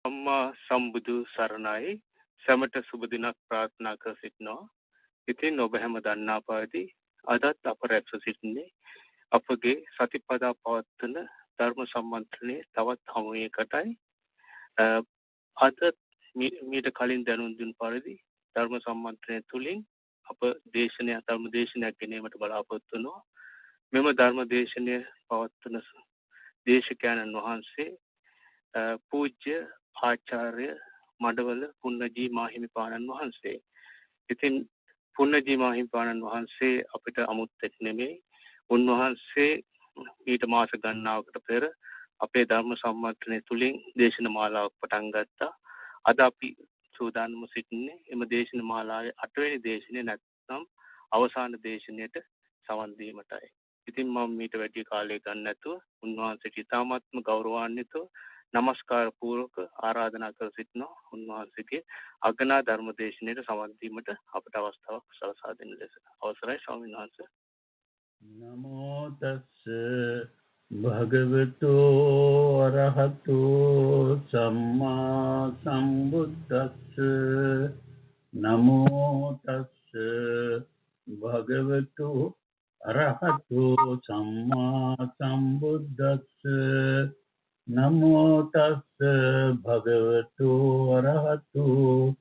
අම්මා සම්බුදු සරණයි සැමට සුබ දිනක් ප්‍රාර්ථනා කර සිටිනවා. ඉතින් ඔබ හැම දන්නා පරිදි අදත් අප රැස්ව සිටින්නේ අපගේ සතිපතා පවත්වන ධර්ම සම්මන්ත්‍රණයේ තවත් හමුවකටයි. අද මීට කලින් දැනුම් දුන් පරිදි ධර්ම සම්මන්ත්‍රණය තුලින් අප ධර්ම දේශනයක් ගෙනීමට බලාපොරොත්තු වෙනවා. මෙම ධර්ම දේශනය පවත්වන දේශකයන්න් වහන්සේ පූජ්‍ය ආචාර්ය මඩවල පුන්නජී මාහිමිපාණන් වහන්සේ. ඉතින් පුන්නජී මාහිමිපාණන් වහන්සේ අපිට අමුත්තෙක් නෙමෙයි. උන්වහන්සේ ඊට මාස ගණනාවකට පෙර අපේ ධර්ම සම්මන්ත්‍රණය තුලින් දේශන මාලාවක් පටන් ගත්තා. අද අපි සූදානම්ව සිටින්නේ එම දේශන මාලාවේ 8 වෙනි දේශනය නැත්නම් අවසාන දේශනයට සවන් දීමටයි. ඉතින් මම මීට වැඩි කාලයක් ගන්න නැතුව උන්වහන්සේට ඉතාමත්ම ගෞරවාන්විතව නමස්කාර පූර්වක ආරාධනා කර සිටිනවා. උන්වහන්සේගේ අගනා ධර්ම දේශනයට සවන් දීමට අපට අවස්ථාවක් සලසා දෙන ලෙස. අවසරයි ස්වාමීන් වහන්සේ. නමෝ තස්ස භගවතු අරහතු සම්මා සම්බුද්දස්ස නමෝ තස්ස භගවතු අරහතු සම්මා සම්බුද්දස්ස නමෝ තස්ස භගවතු අරහතු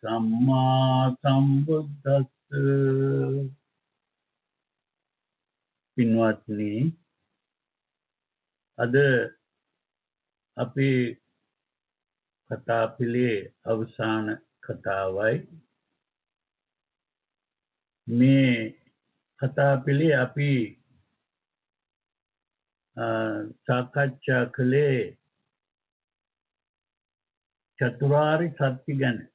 සම්මා සම්බුද්දස්ස. පින්වත්නි, අද අපේ කතා පිළේ අවසාන කතාවයි. මේ කතා පිළේ අපි සාකච්ඡා කළේ චතුරාර්ය සත්‍ය ගැන.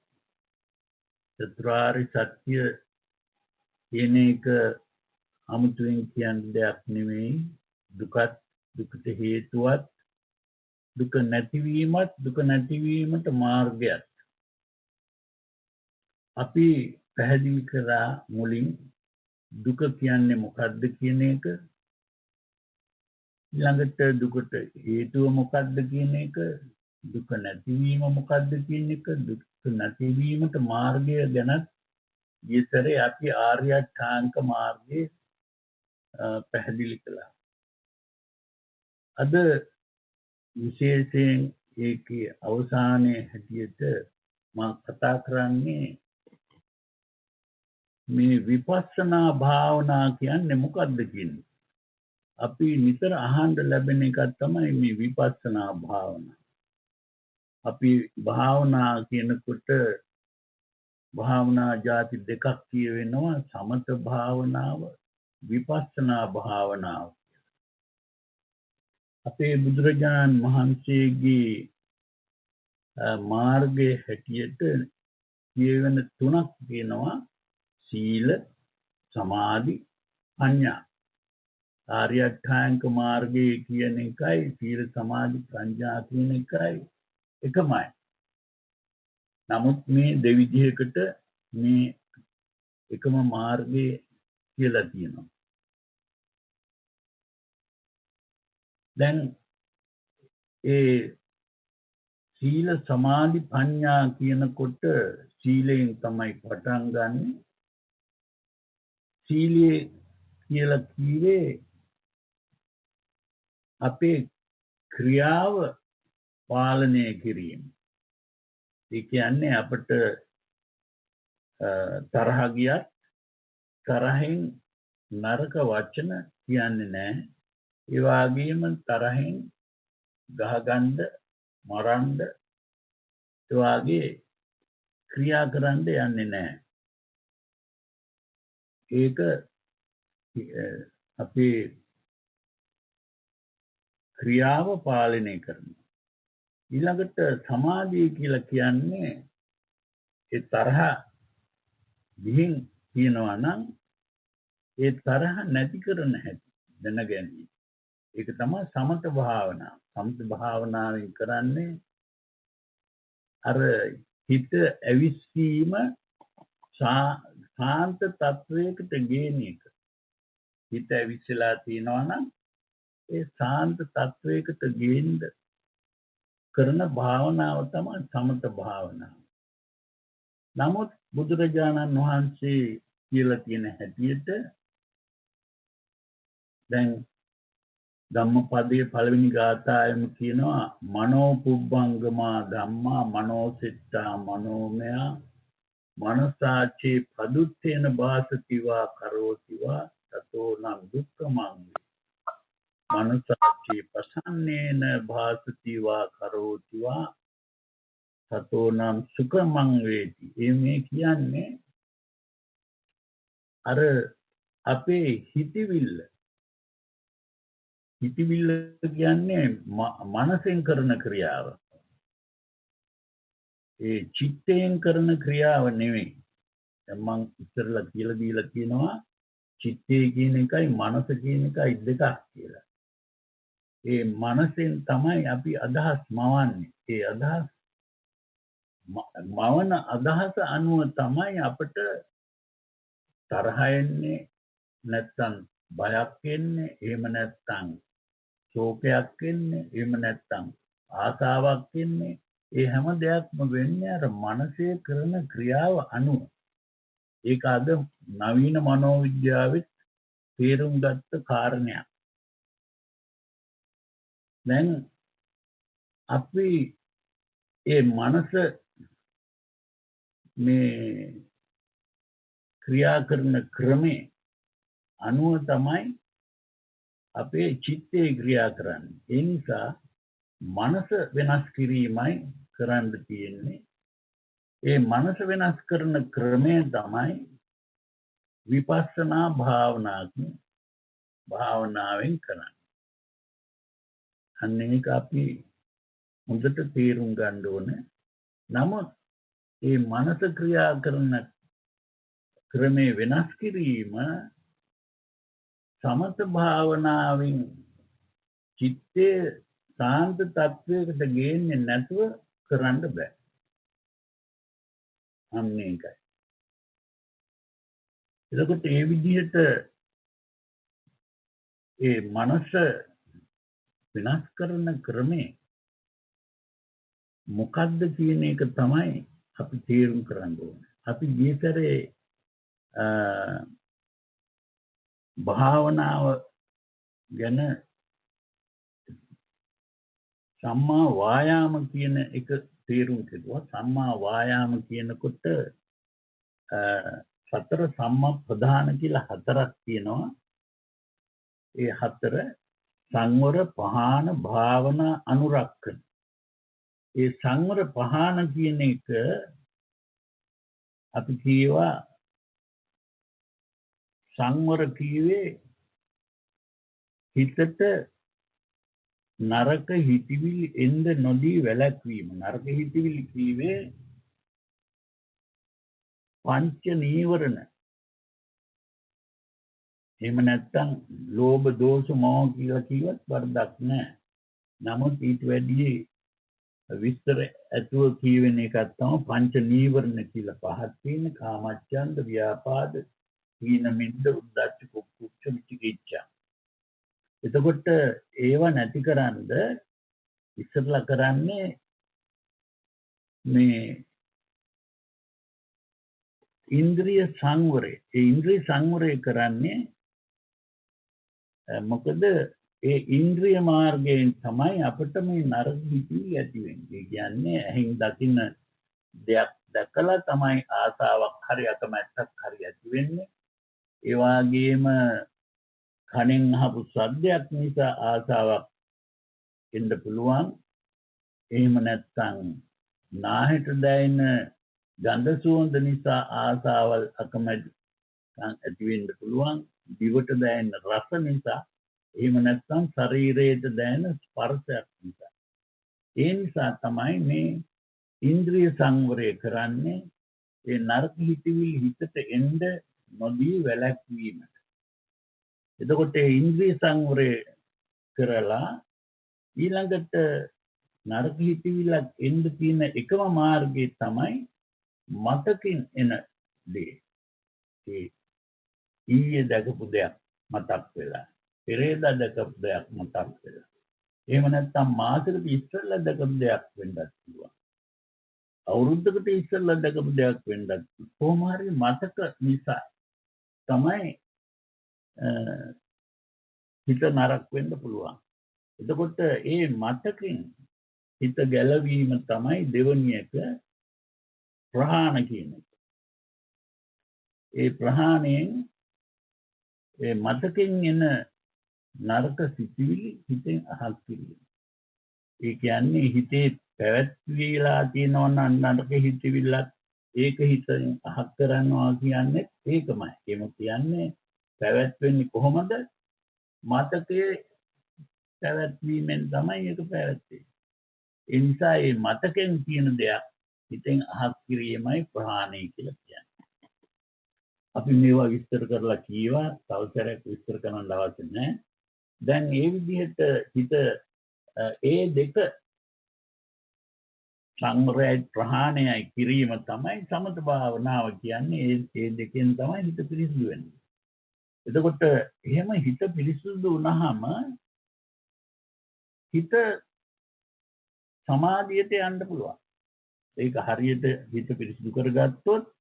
චතුරාර්ය සත්‍ය කියන එක අමුතුවෙන් කියන්න දෙයක් නෙමෙයි. දුකත්, දුකට හේතුවත්, දුක නැතිවීමත්, දුක නැතිවීමට මාර්ගයත්. අපි පැහැදිලි කරා මුලින් දුක කියන්නේ මොකක්ද කියන එක. ඊළඟට දුකට හේතුව මොකක්ද කියන එක, දුක නැතිවීම මොකක්ද කියන එක, දුක නැතිවීමට මාර්ගය ගැන ඊතරේ අපි ආර්ය අෂ්ටාංග මාර්ගයේ පැහැදිලි කළා. අද විශේෂයෙන් ඒකේ අවසානයේ හැටියට මම කතා කරන්නේ මේ විපස්සනා භාවනා කියන්නේ මොකක්ද කියන්නේ. අපි නිතර අහන්න ලැබෙන එකක් තමයි මේ විපස්සනා භාවනා. අපි භාවනා කියනකොට භාවනා ಜಾති දෙකක් කියවෙනවා. සමත භාවනාව, විපස්සනා භාවනාව. අපේ බුදුරජාණන් වහන්සේගේ මාර්ගයේ හැටියට කියවෙන තුනක් තියෙනවා. සීල, සමාධි, ප්‍රඥා. ආර්ය අෂ්ටාංග මාර්ගයේ කියන එකයි සීල, සමාධි, ප්‍රඥා කියන එකයි එකමයි. නමුත් මේ දෙවිධයකට මේ එකම මාර්ගය කියලා තියෙනවා. දැන් ඒ සීල, සමාධි, ප්‍රඥා කියනකොට සීලයෙන් තමයි පටන් ගන්න. සීලය කියලා කිව්වේ අපේ ක්‍රියාව පාලනය කිරීම. ඒ කියන්නේ අපට තරහ ගියත් තරහෙන් නරක වචන කියන්නේ නැහැ. ඒ වගේම තරහෙන් ගහගන්න, මරන්න, ඒ වගේ ක්‍රියා කරන්න යන්නේ නැහැ. ඒක අපේ ක්‍රියාව පාලනය කරනවා. ඊළඟට සමාධිය කියලා කියන්නේ ඒ තරහ ගිහින් කියනවා නම් ඒ තරහ නැති කරන හැටි දැනගැනීම. ඒක තමයි සමත භාවනාව. සමත භාවනාවෙන් කරන්නේ අර හිත ඇවිස්සීම ශාන්ත තත්වයකට ගේන එක. හිත ඇවිස්සලා තියෙනවා නම් ඒ ශාන්ත තත්වයකට ගේන්න කරන භාවනාව තමයි සමත භාවනාව. නමුත් බුදුරජාණන් වහන්සේ කියලා තියෙන හැටියට දැන් ධම්මපදයේ පළවෙනි ගාථාවෙම කියනවා මනෝ පුබ්බංගමා ධම්මා මනෝසිතා මනෝමය මනසාචේ පදුත්තේන වාසතිවා කරෝතිවා තතෝ නම් දුක්ඛමං මනසාචේ පසන්නේන වාසතිවා කරෝතිවා තතෝ නම් සුඛමං වේති. මේ කියන්නේ අර අපේ හිතවිල්ල කියන්නේ මනසෙන් කරන ක්‍රියාව. ඒ චිත්තයෙන් කරන ක්‍රියාව නෙවෙයි. දැන් මම ඉස්සරලා කියලා දීලා කියනවා චිත්තය කියන එකයි මනස කියන එකයි දෙකක් කියලා. ඒ මනසෙන් තමයි අපි අදහස් මවන්නේ. ඒ අදහස් මවන අදහස අනුව තමයි අපිට තරහ එන්නේ, නැත්තම් බයක් එන්නේ, එහෙම නැත්තම් ශෝකයක් එන්නේ, එහෙම නැත්තම් ආසාවක් එන්නේ. ඒ හැම දෙයක්ම වෙන්නේ අර මනසේ කරන ක්‍රියාව අනුව. ඒක අද නවීන මනෝවිද්‍යාවෙත් තේරුම් ගත්ත කාරණයක්. දැන් අපි ඒ මනස මේ ක්‍රියා කරන ක්‍රමේ අනුව තමයි අපේ චිත්තේ ක්‍රියා කරන්නේ. ඒ නිසා මනස වෙනස් කිරීමයි කරන්න තියෙන්නේ. ඒ මනස වෙනස් කරන ක්‍රමය තමයි විපස්සනා භාවනාවෙන් කරන්නේ. අන්න ඒක අපි හොඳට තේරුම් ගන්න ඕනේ. නමුත් මේ මනස ක්‍රියා කරන ක්‍රමේ වෙනස් කිරීම සමත භාවනාවෙන් චිත්තේ සාන්ත තත්වයකට ගේන්නේ නැතුව කරන්න බෑ. අන්න ඒකයි. එතකොට ඒ විදිහට ඒ මනස වෙනස් කරන ක්‍රමේ මොකක්ද කියන එක තමයි අපි තේරුම් කරන්න ඕනේ. අපි ගියතරේ භාවනාව ගැන සම්මා වායාම කියන එක තේරුම් කෙරුවා. සම්මා වායාම කියනකොට සතර සම්මප්පදාන කියලා හතරක් තියෙනවා. ඒ හතර සංවර පහාන භාවනා අනුරක්කන. ඒ සංවර පහාන කියන එක අපි කියවා සංවර කීවේ හිතට නරක හිතවිලි එන්න නොදී වැළැක්වීම. නරක හිතවිලි කීවේ පංච නීවරණ. එහෙම නැත්තම් ලෝභ දෝෂ මොහ කියලා කිව්වත් වරදක් නැහැ. නමුත් ඊට වැඩි විස්තර ඇතුව කියවෙන එකක් තමයි පංච නීවරණ කියලා. පහක් තියෙන කාමච්ඡන්ද, ව්‍යාපාද, හීන මිද්ද, උද්ධච්ච, කුක්කුච්ච, විචිකිච්ඡා. එතකොට ඒව නැතිකරන්ද ඉස්සරලා කරන්නේ මේ ඉන්ද්‍රිය සංවරය. ඒ ඉන්ද්‍රිය සංවරය කරන්නේ මොකද ඒ ඉන්ද්‍රිය මාර්ගයෙන් තමයි අපිට මේ නරක හිතිවිලි ඇති වෙන්නේ. ඒ කියන්නේ ඇහෙන් දකින්න දෙයක් දැකලා තමයි ආසාවක් හරි අකමැත්තක් හරි ඇති වෙන්නේ. ඒ වගේම කනෙන් අහපු ශබ්දයක් නිසා ආසාවක් එන්න පුළුවන්. එහෙම නැත්නම් නාහෙට දැනෙන ගඳ සුවඳ නිසා ආසාවල් අකමැත්තක් ඇති වෙන්න පුළුවන්. දිවට දැනෙන රස නිසා, එහෙම නැත්නම් ශරීරයට දැනෙන ස්පර්ශයක් නිසා. ඒ නිසා තමයි මේ ඉන්ද්‍රිය සංවරය කරන්නේ. ඒ නරක හිතවිලි හිතට එන්න නොදී වැළැක්වීමට. එතකොට ඒ ඉන්ද්‍රිය සංවරය කරලා ඊළඟට නරක හිතවිල්ලක් එන්න තියෙන එකම මාර්ගය තමයි මතකින් එන දේ. ඒ ඊයේ දැකපු දෙයක් මතක් වෙලා, පෙරේදා දැකපු දෙයක් මතක් වෙලා, එහෙම නැත්නම් මාසෙකට ඉස්සෙල්ලා දැකපු දෙයක් වෙන්නත් පුළුවන්. අවුරුද්දකට ඉස්සෙල්ලා දැකපු දෙයක් වෙන්නත් පුළුවන්. කොහොම හරි මතක නිසා තමයි හිත නරක වෙන්න පුළුවන්. එතකොට ඒ මතකෙන් හිත ගැලවීම තමයි දෙවෙනි එක ප්‍රහාණ කියන එක. ඒ ප්‍රහාණයෙන් ඒ මතකෙන් එන නරක සිතිවිලි හිතෙන් අහක් කිරීම. ඒ කියන්නේ හිතේ පැවැත්විලා තියෙනවා නම් නරක හිතවිල්ලක් ඒක හිතෙන් අහක් කරනවා කියන්නේ ඒකමයි. එහෙම කියන්නේ පැවැත්වෙන්නේ කොහොමද? මතකයේ පැවැත්වීමෙන් තමයි ඒක පැවැත්වෙන්නේ. ඒ නිසා මේ මතකෙන් කියන දෙයක් හිතෙන් අහක් කිරීමයි ප්‍රහාණය කියලා කියන්නේ. අපි මේවා විස්තර කරලා කීවා, තවසරයක් විස්තර කරන්න අවශ්‍ය නැහැ. දැන් මේ විදිහට හිත ඒ දෙක සංවරය ප්‍රහාණයයි කිරීම තමයි සමත භාවනාව කියන්නේ. ඒ දෙකෙන් තමයි හිත පිරිසිදු වෙන්නේ. එතකොට එහෙම හිත පිරිසිදු වුණාම හිත සමාධියට යන්න පුළුවන්. ඒක හරියට හිත පිරිසිදු කරගත්තොත්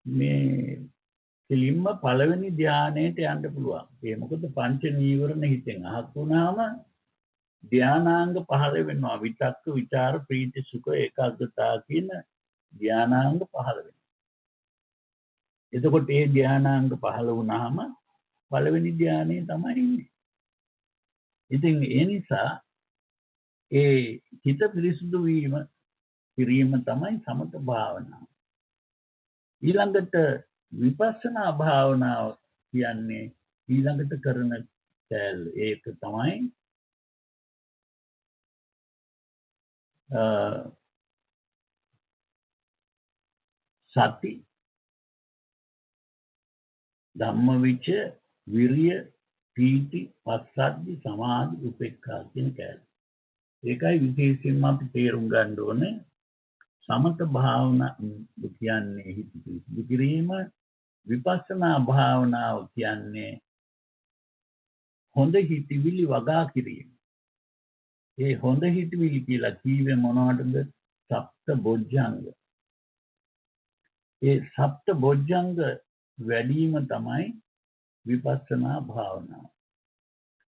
මේ කෙලින්ම පළවෙනි ධානයට යන්න පුළුවන්. ඒ මොකද පංච නීවරණ හිතෙන් අහක් වුණාම ධානාංග 15 වෙනවා. විතක්ක, විචාර, ප්‍රීති, සුඛ, ඒකාග්‍රතාව කියන ධානාංග 15 වෙනවා. එතකොට මේ ධානාංග 15 වුණාම පළවෙනි ධානයේ තමයි ඉන්නේ. ඉතින් ඒ නිසා ඒ හිත පිරිසුදු කිරීම තමයි සමත භාවනාව. ඊළඟට විපස්සනා භාවනාව කියන්නේ ඊළඟට කරන කැල. ඒක තමයි සති, ධම්මවිච, විරිය, පීති, පස්සද්ධි, සමාධි, උපේක්ඛා කියන කැල. ඒකයි විශේෂයෙන්ම අපි තේරුම් ගන්න ඕනේ සමත භාවනා කියන්නේ හිත පිරිසිදු කිරීම. විපස්සනා භාවනාව කියන්නේ හොඳ හිතවිලි වගා කිරීම. ඒ හොඳ හිතවිලි කියලා කීවේ මොනවටද? සප්ත බොජ්ජංග. ඒ සප්ත බොජ්ජංග වැඩිම තමයි විපස්සනා භාවනාව.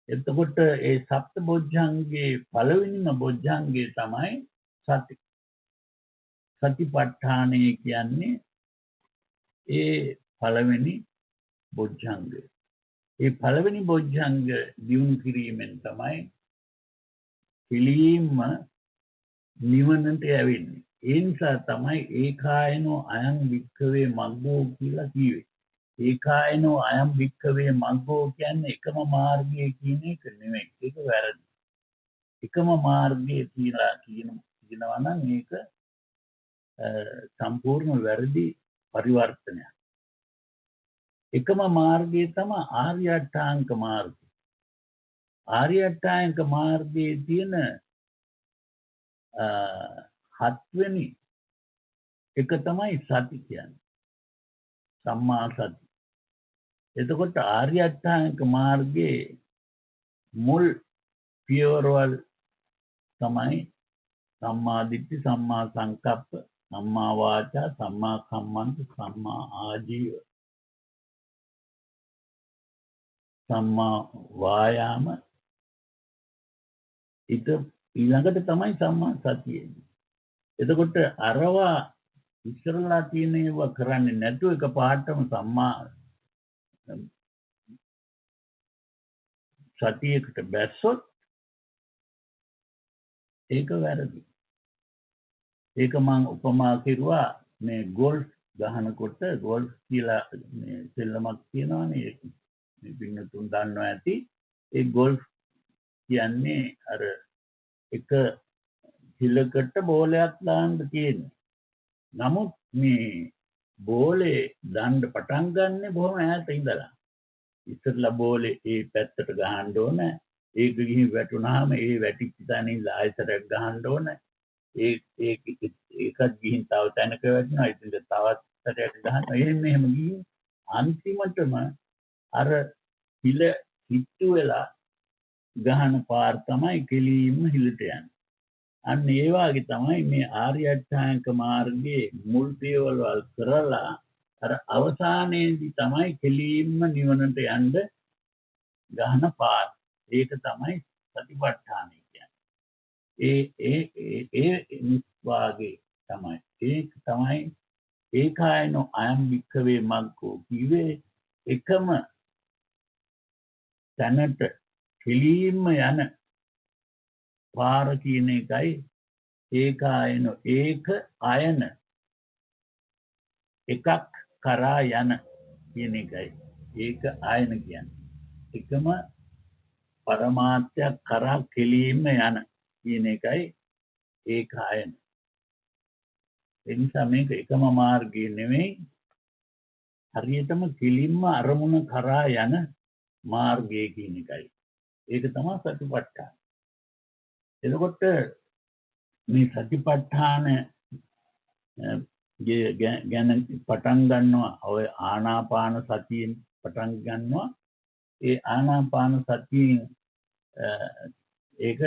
එතකොට ඒ සප්ත බොජ්ජංගේ පළවෙනිම බොජ්ජංගේ තමයි සති. සතිපට්ඨානය කියන්නේ ඒ පළවෙනි බොජ්ජංගය. ඒ පළවෙනි බොජ්ජංග දියුණු කිරීමෙන් තමයි පිළියෙම නිවනට යවෙන්නේ. ඒ නිසා තමයි ඒකායනෝ අයං වික්ඛවේ මග්ගෝ කියලා කියවේ. ඒකායනෝ අයං වික්ඛවේ මග්ගෝ කියන්නේ එකම මාර්ගය කියන එක නෙමෙයි. ඒක වැරදි. එකම මාර්ගය කියලා කියනවා නම් ඒක සම්පූර්ණ වැරදි පරිවර්තනයක්. එකම මාර්ගය තමයි ආර්ය අෂ්ටාංග මාර්ගය. ආර්ය අෂ්ටාංග මාර්ගයේ තියෙන හත්වෙනි එක තමයි සති කියන්නේ. සම්මා සති. එතකොට ආර්ය අෂ්ටාංග මාර්ගයේ මුල් පියවරවල් තමයි සම්මා දිට්ඨි, සම්මා සංකප්ප, සම්මා වාචා, සම්මා කම්මන්ත, සම්මා ආජීව, සම්මා වායාම. ඊළඟට තමයි සම්මා සතිය. එතකොට අරවා ඉස්සරලා තියෙන ඒවා කරන්නේ නැතුව එක පාඩම සම්මා සතියකට බැස්සොත් ඒක වැරදි. ඒක මම උපමා කෙරුවා මේ ගෝල්ෆ් ගහනකොට. ගෝල්ෆ් කියලා මේ සෙල්ලමක් තියෙනවානේ. මේ පින්නතුන් දන්නවා ඇති. ඒ ගෝල්ෆ් කියන්නේ අර එක හිලකට බෝලයක් දාන්න තියෙනවා. නමුත් මේ බෝලේ දාන්න පටන් ගන්න බොහොම ඈත ඉඳලා. ඉස්සෙල්ලා බෝලේ ඒ පැත්තට ගහන්න ඕන. ඒක ගිහින් වැටුනහම ඒ වැටිච්ච තැන ඉඳලා ආයෙසරක් ගහන්න ඕන. ඒකත් ගිහින් තව තැනක වැටෙනවා. ඉතින් තවත් සැරයක් ගහනවා. එහෙම ගිහින් අන්තිමටම අර හිල හිට්ටු වෙලා ගහන පාර තමයි කෙලින්ම හිලට යන්නේ. අන්න ඒ වගේ තමයි මේ ආර්ය අෂ්ටාංග මාර්ගයේ මුල් පියවර වල කරලා අර අවසානයේදී තමයි කෙලින්ම නිවනට යන්න ගහන පාර. ඒක තමයි සතිපට්ඨානය කියන්නේ. ඒ නිස්වාගේ තමයි. ඒක තමයි ඒකායනෝ අයම් වික්ඛවේ මග්ගෝ කිව්වේ එකම තැනට කෙලින්ම යන පාර කියන එකයි ඒකායනෝ ඒක අයන එකක් කරා යන කියන එකයි ඒක ආයන කියන්නේ. එකම පරමාර්ථයක් කරා කෙලින්ම යන කියන එකයි ඒක ආයන. ඒ නිසා මේක එකම මාර්ගය නෙමෙයි, හරියටම කෙලින්ම අරමුණ කරා යන මාර්ගය කියන එකයි. ඒක තමයි සතිපට්ඨාන. එතකොට මේ සතිපට්ඨාන ගැන පටන් ගන්නවා ඔය ආනාපාන සතියෙන් පටන් ගන්නවා. ඒ ආනාපාන සතියෙන් ඒක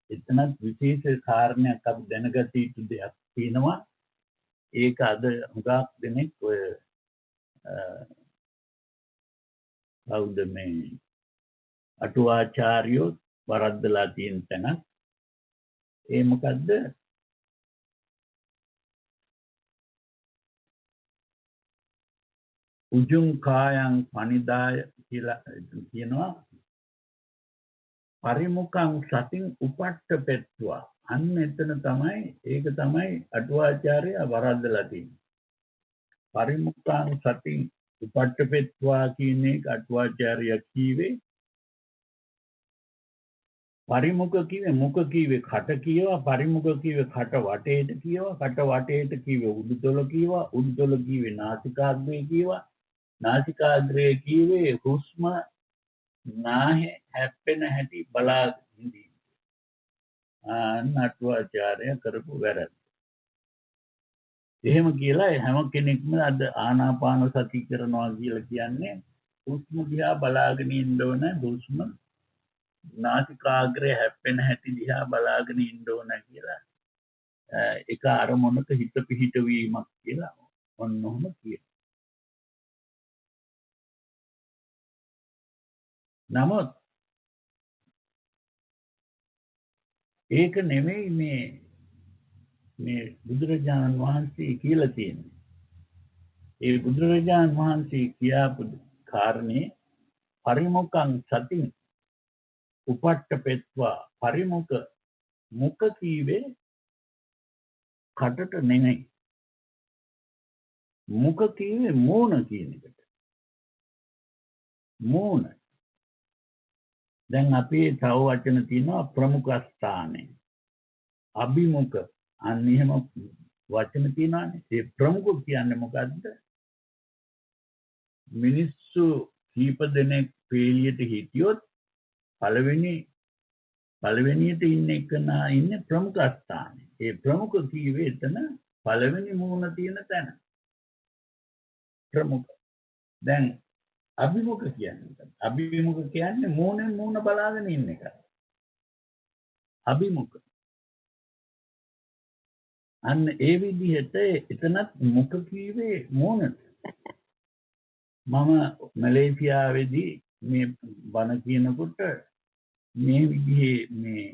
එතනත් විශේෂ කාරණයක් අපි දැනගත යුතු දෙයක් තියෙනවා. ඒක අද හුඟක් දෙනෙක් ඔය කවුද මේ අටුවාචාර්යෝ වරද්දලා තියෙන තැනක්. ඒ මොකද්ද? උජුං කායං පනිදාය කියලා කියනවා. පරිමුඛං සතින් උපට්ඨපෙත්වා. අන්න එතන තමයි ඒක තමයි අටුවාචාර්ය වරද්දලා තියෙන්නේ. පරිමුඛං සතින් උපට්ඨපෙත්වා කියන එක අටුවාචාර්ය කීවේ. පරිමුඛ කිව්වේ මුඛ කිව්වේ කට කියවා, පරිමුඛ කිව්වේ කට වටේට කියවා, කට වටේට කිව්වේ උඩුතොල කියවා, උඩුතොල කිව්වේ නාසිකාග්‍රේ කියවා, නාසිකාග්‍රේ කිව්වේ හුස්ම නාහේ හැප්පෙන හැටි බලාගෙන ඉඳීම. අටුවාචාර්ය කරපු වැරද්ද. එහෙම කියලා හැම කෙනෙක්ම අද ආනාපාන සති කරනවා කියලා කියන්නේ හුස්ම දිහා බලාගෙන ඉන්න ඕන, හුස්ම නාසිකාග්‍රේ හැප්පෙන හැටි දිහා බලාගෙන ඉන්න ඕන කියලා එක අරමුණක හිත පිහිටවීමක් කියලා ඔන්න ඔහොම කියනවා. නමුත් ඒක නෙමෙයි මේ බුදුරජාණන් වහන්සේ කියලා තියෙන්නේ. ඒ බුදුරජාණන් වහන්සේ කියාපු කාරණේ පරිමුඛං සතින් උපට්ඨපෙත්වා. පරිමුඛ මුඛ කීවේ කටට නෙමෙයි. මුඛ කීවේ මූණ කියන එකට. මූණ. දැන් අපේ තව වචන තියෙනවා ප්‍රමුඛ ස්ථානේ, අභිමුඛ. අන්න එහෙම වචන තියෙනවානේ. ඒ ප්‍රමුඛ කියන්නේ මොකද්ද? මිනිස්සු කීප දෙනෙක් පේලියට හිටියොත් පළවෙනියට ඉන්න එකනා ඉන්නේ ප්‍රමුඛ ස්ථානේ. ඒ ප්‍රමුඛ කීවේ එතන පළවෙනි මූණ තියෙන තැන. ප්‍රමුඛ. දැන් අභිමුඛ කියන්නේ මූණෙන් මූණ බලාගෙන ඉන්න එක. අභිමුඛ. අන්න ඒ විදිහට එතනත් මුඛ කීවේ මූණට. මම මැලේසියාවේදී මේ බණ කියනකොට මේ විදිහේ මේ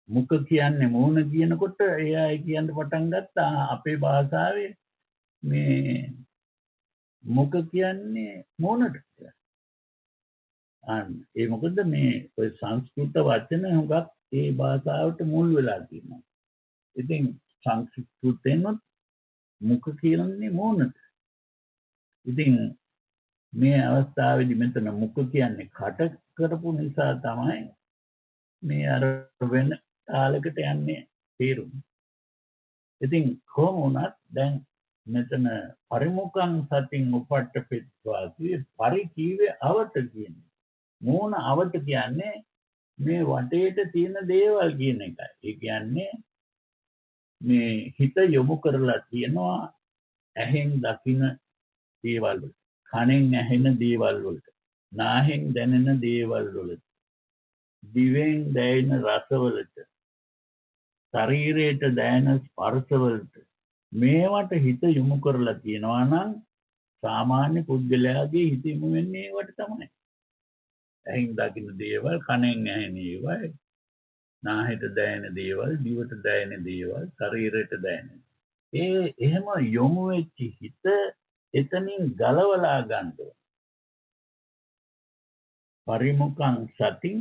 මුඛ කියන්නේ මූණ කියනකොට එයා කියන්න පටන් ගත්තා අපේ භාෂාවේ මේ මුඛ කියන්නේ මූණට කියලා. ඒ මොකද මේ ඔය සංස්කෘත වචන හුඟක් ඒ භාෂාවට මුල් වෙලා තියෙනවා. ඉතින් සංස්කෘතෙන් මුඛ කියන්නේ මූණට. ඉතින් මේ අවස්ථාවේදී මෙතන මුඛ කියන්නේ කට කරපු නිසා තමයි මේ අර වෙන තාලයකට යන්නේ තේරුම්. ඉතින් කොහොම වුණත් දැන් මෙතන පරිමුඛං සතින් උපට්ඨපෙත්වා කියේ පරි කීවේ අවට කියන්නේ. මූණ අවට කියන්නේ මේ වටේට තියෙන දේවල් කියන එකයි. ඒ කියන්නේ මේ හිත යොමු කරලා තියෙනවා ඇහෙන් දකින දේවල් වලට, කනෙන් ඇහෙන දේවල් වලට, නාහෙන් දැනෙන දේවල් වලට, දිවෙන් දැනෙන රසවලට ශරීරයට දැනෙන ස්පර්ශවලට මේවට හිත යොමු කරලා තියෙනවා නම් සාමාන්‍ය පුද්ගලයාගේ හිත යොමු වෙන්නේ ඒවට තමයි. ඇහින් දකින්න දේවල්, කනෙන් ඇහෙන ඒවා, නාහයට දැනෙන දේවල්, දිවට දැනෙන දේවල්, ශරීරයට දැනෙන. එහෙම යොමු වෙච්ච හිත එතනින් ගලවලා ගන්න ඕන. පරිමුඛං සතින්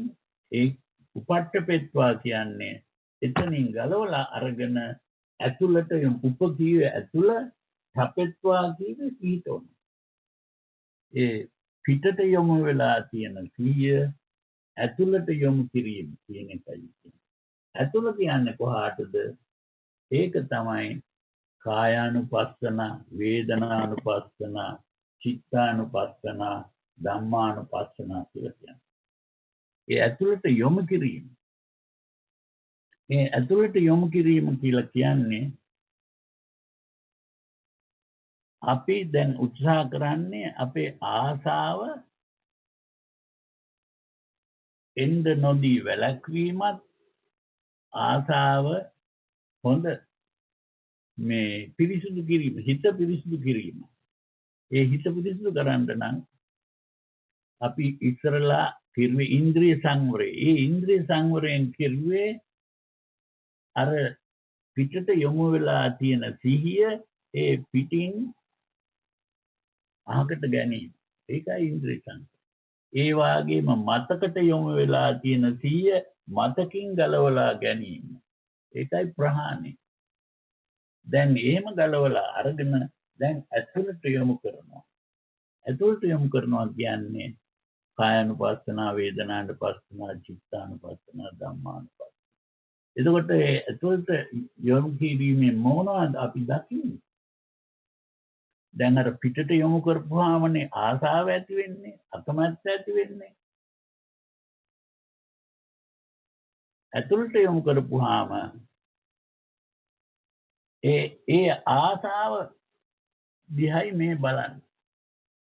ඒ උපට්ඨපෙත්වා කියන්නේ එතනින් ගලවලා අරගෙන ඇතුළට උපකීවේ ඇතුළ තපෙත්වා කියන කීතෝන. ඒ පිටට යොමු වෙලා තියෙන සිහිය ඇතුළට යොමු කිරීම කියන එකයි. ඇතුළ කියන්නේ කොහාටද? ඒක තමයි කායානුපස්සන, වේදනානුපස්සන, චිත්තානුපස්සන, ධම්මානුපස්සන කියලා කියන්නේ. ඒ ඇතුළට යොමු කිරීම. මේ ඇතුළට යොමු කිරීම කියලා කියන්නේ අපි දැන් උත්සාහ කරන්නේ අපේ ආසාව එන්න නොදී වැළැක්වීමත් ආසාව හොඳ මේ පිරිසිදු කිරීම, හිත පිරිසිදු කිරීම. ඒ හිත පිරිසිදු කරන්න නම් අපි ඉස්සරලා කිරුවේ ඉන්ද්‍රිය සංවරය. ඒ ඉන්ද්‍රිය සංවරයෙන් කිරුවේ අර පිටට යොමු වෙලා තියෙන සිහිය ඒ පිටින් අහකට ගැනීම. ඒකයි ඉන්ද්‍රිය සංවරය. ඒ වාගේම මතකට යොමු වෙලා තියෙන සිහිය මතකින් ගලවලා ගැනීම. ඒකයි ප්‍රහාණය. දැන් එහෙම ගලවලා අරගෙන දැන් ඇතුළට යොමු කරනවා. ඇතුළට යොමු කරනවා කියන්නේ කායानुපස්සන, වේදනානුපස්සන, චිත්තානුපස්සන, ධම්මානුපස්සන. එතකොට ඇතුළට යොමු කිරීමේ මොනවද අපි දකින්නේ? දැන් අර පිටට යොමු කරපුවාමනේ ආසාව ඇති වෙන්නේ, අකමැත්ත ඇති වෙන්නේ. ඇතුළට යොමු කරපුවාම ඒ ආසාව දිහායි මේ බලන්නේ.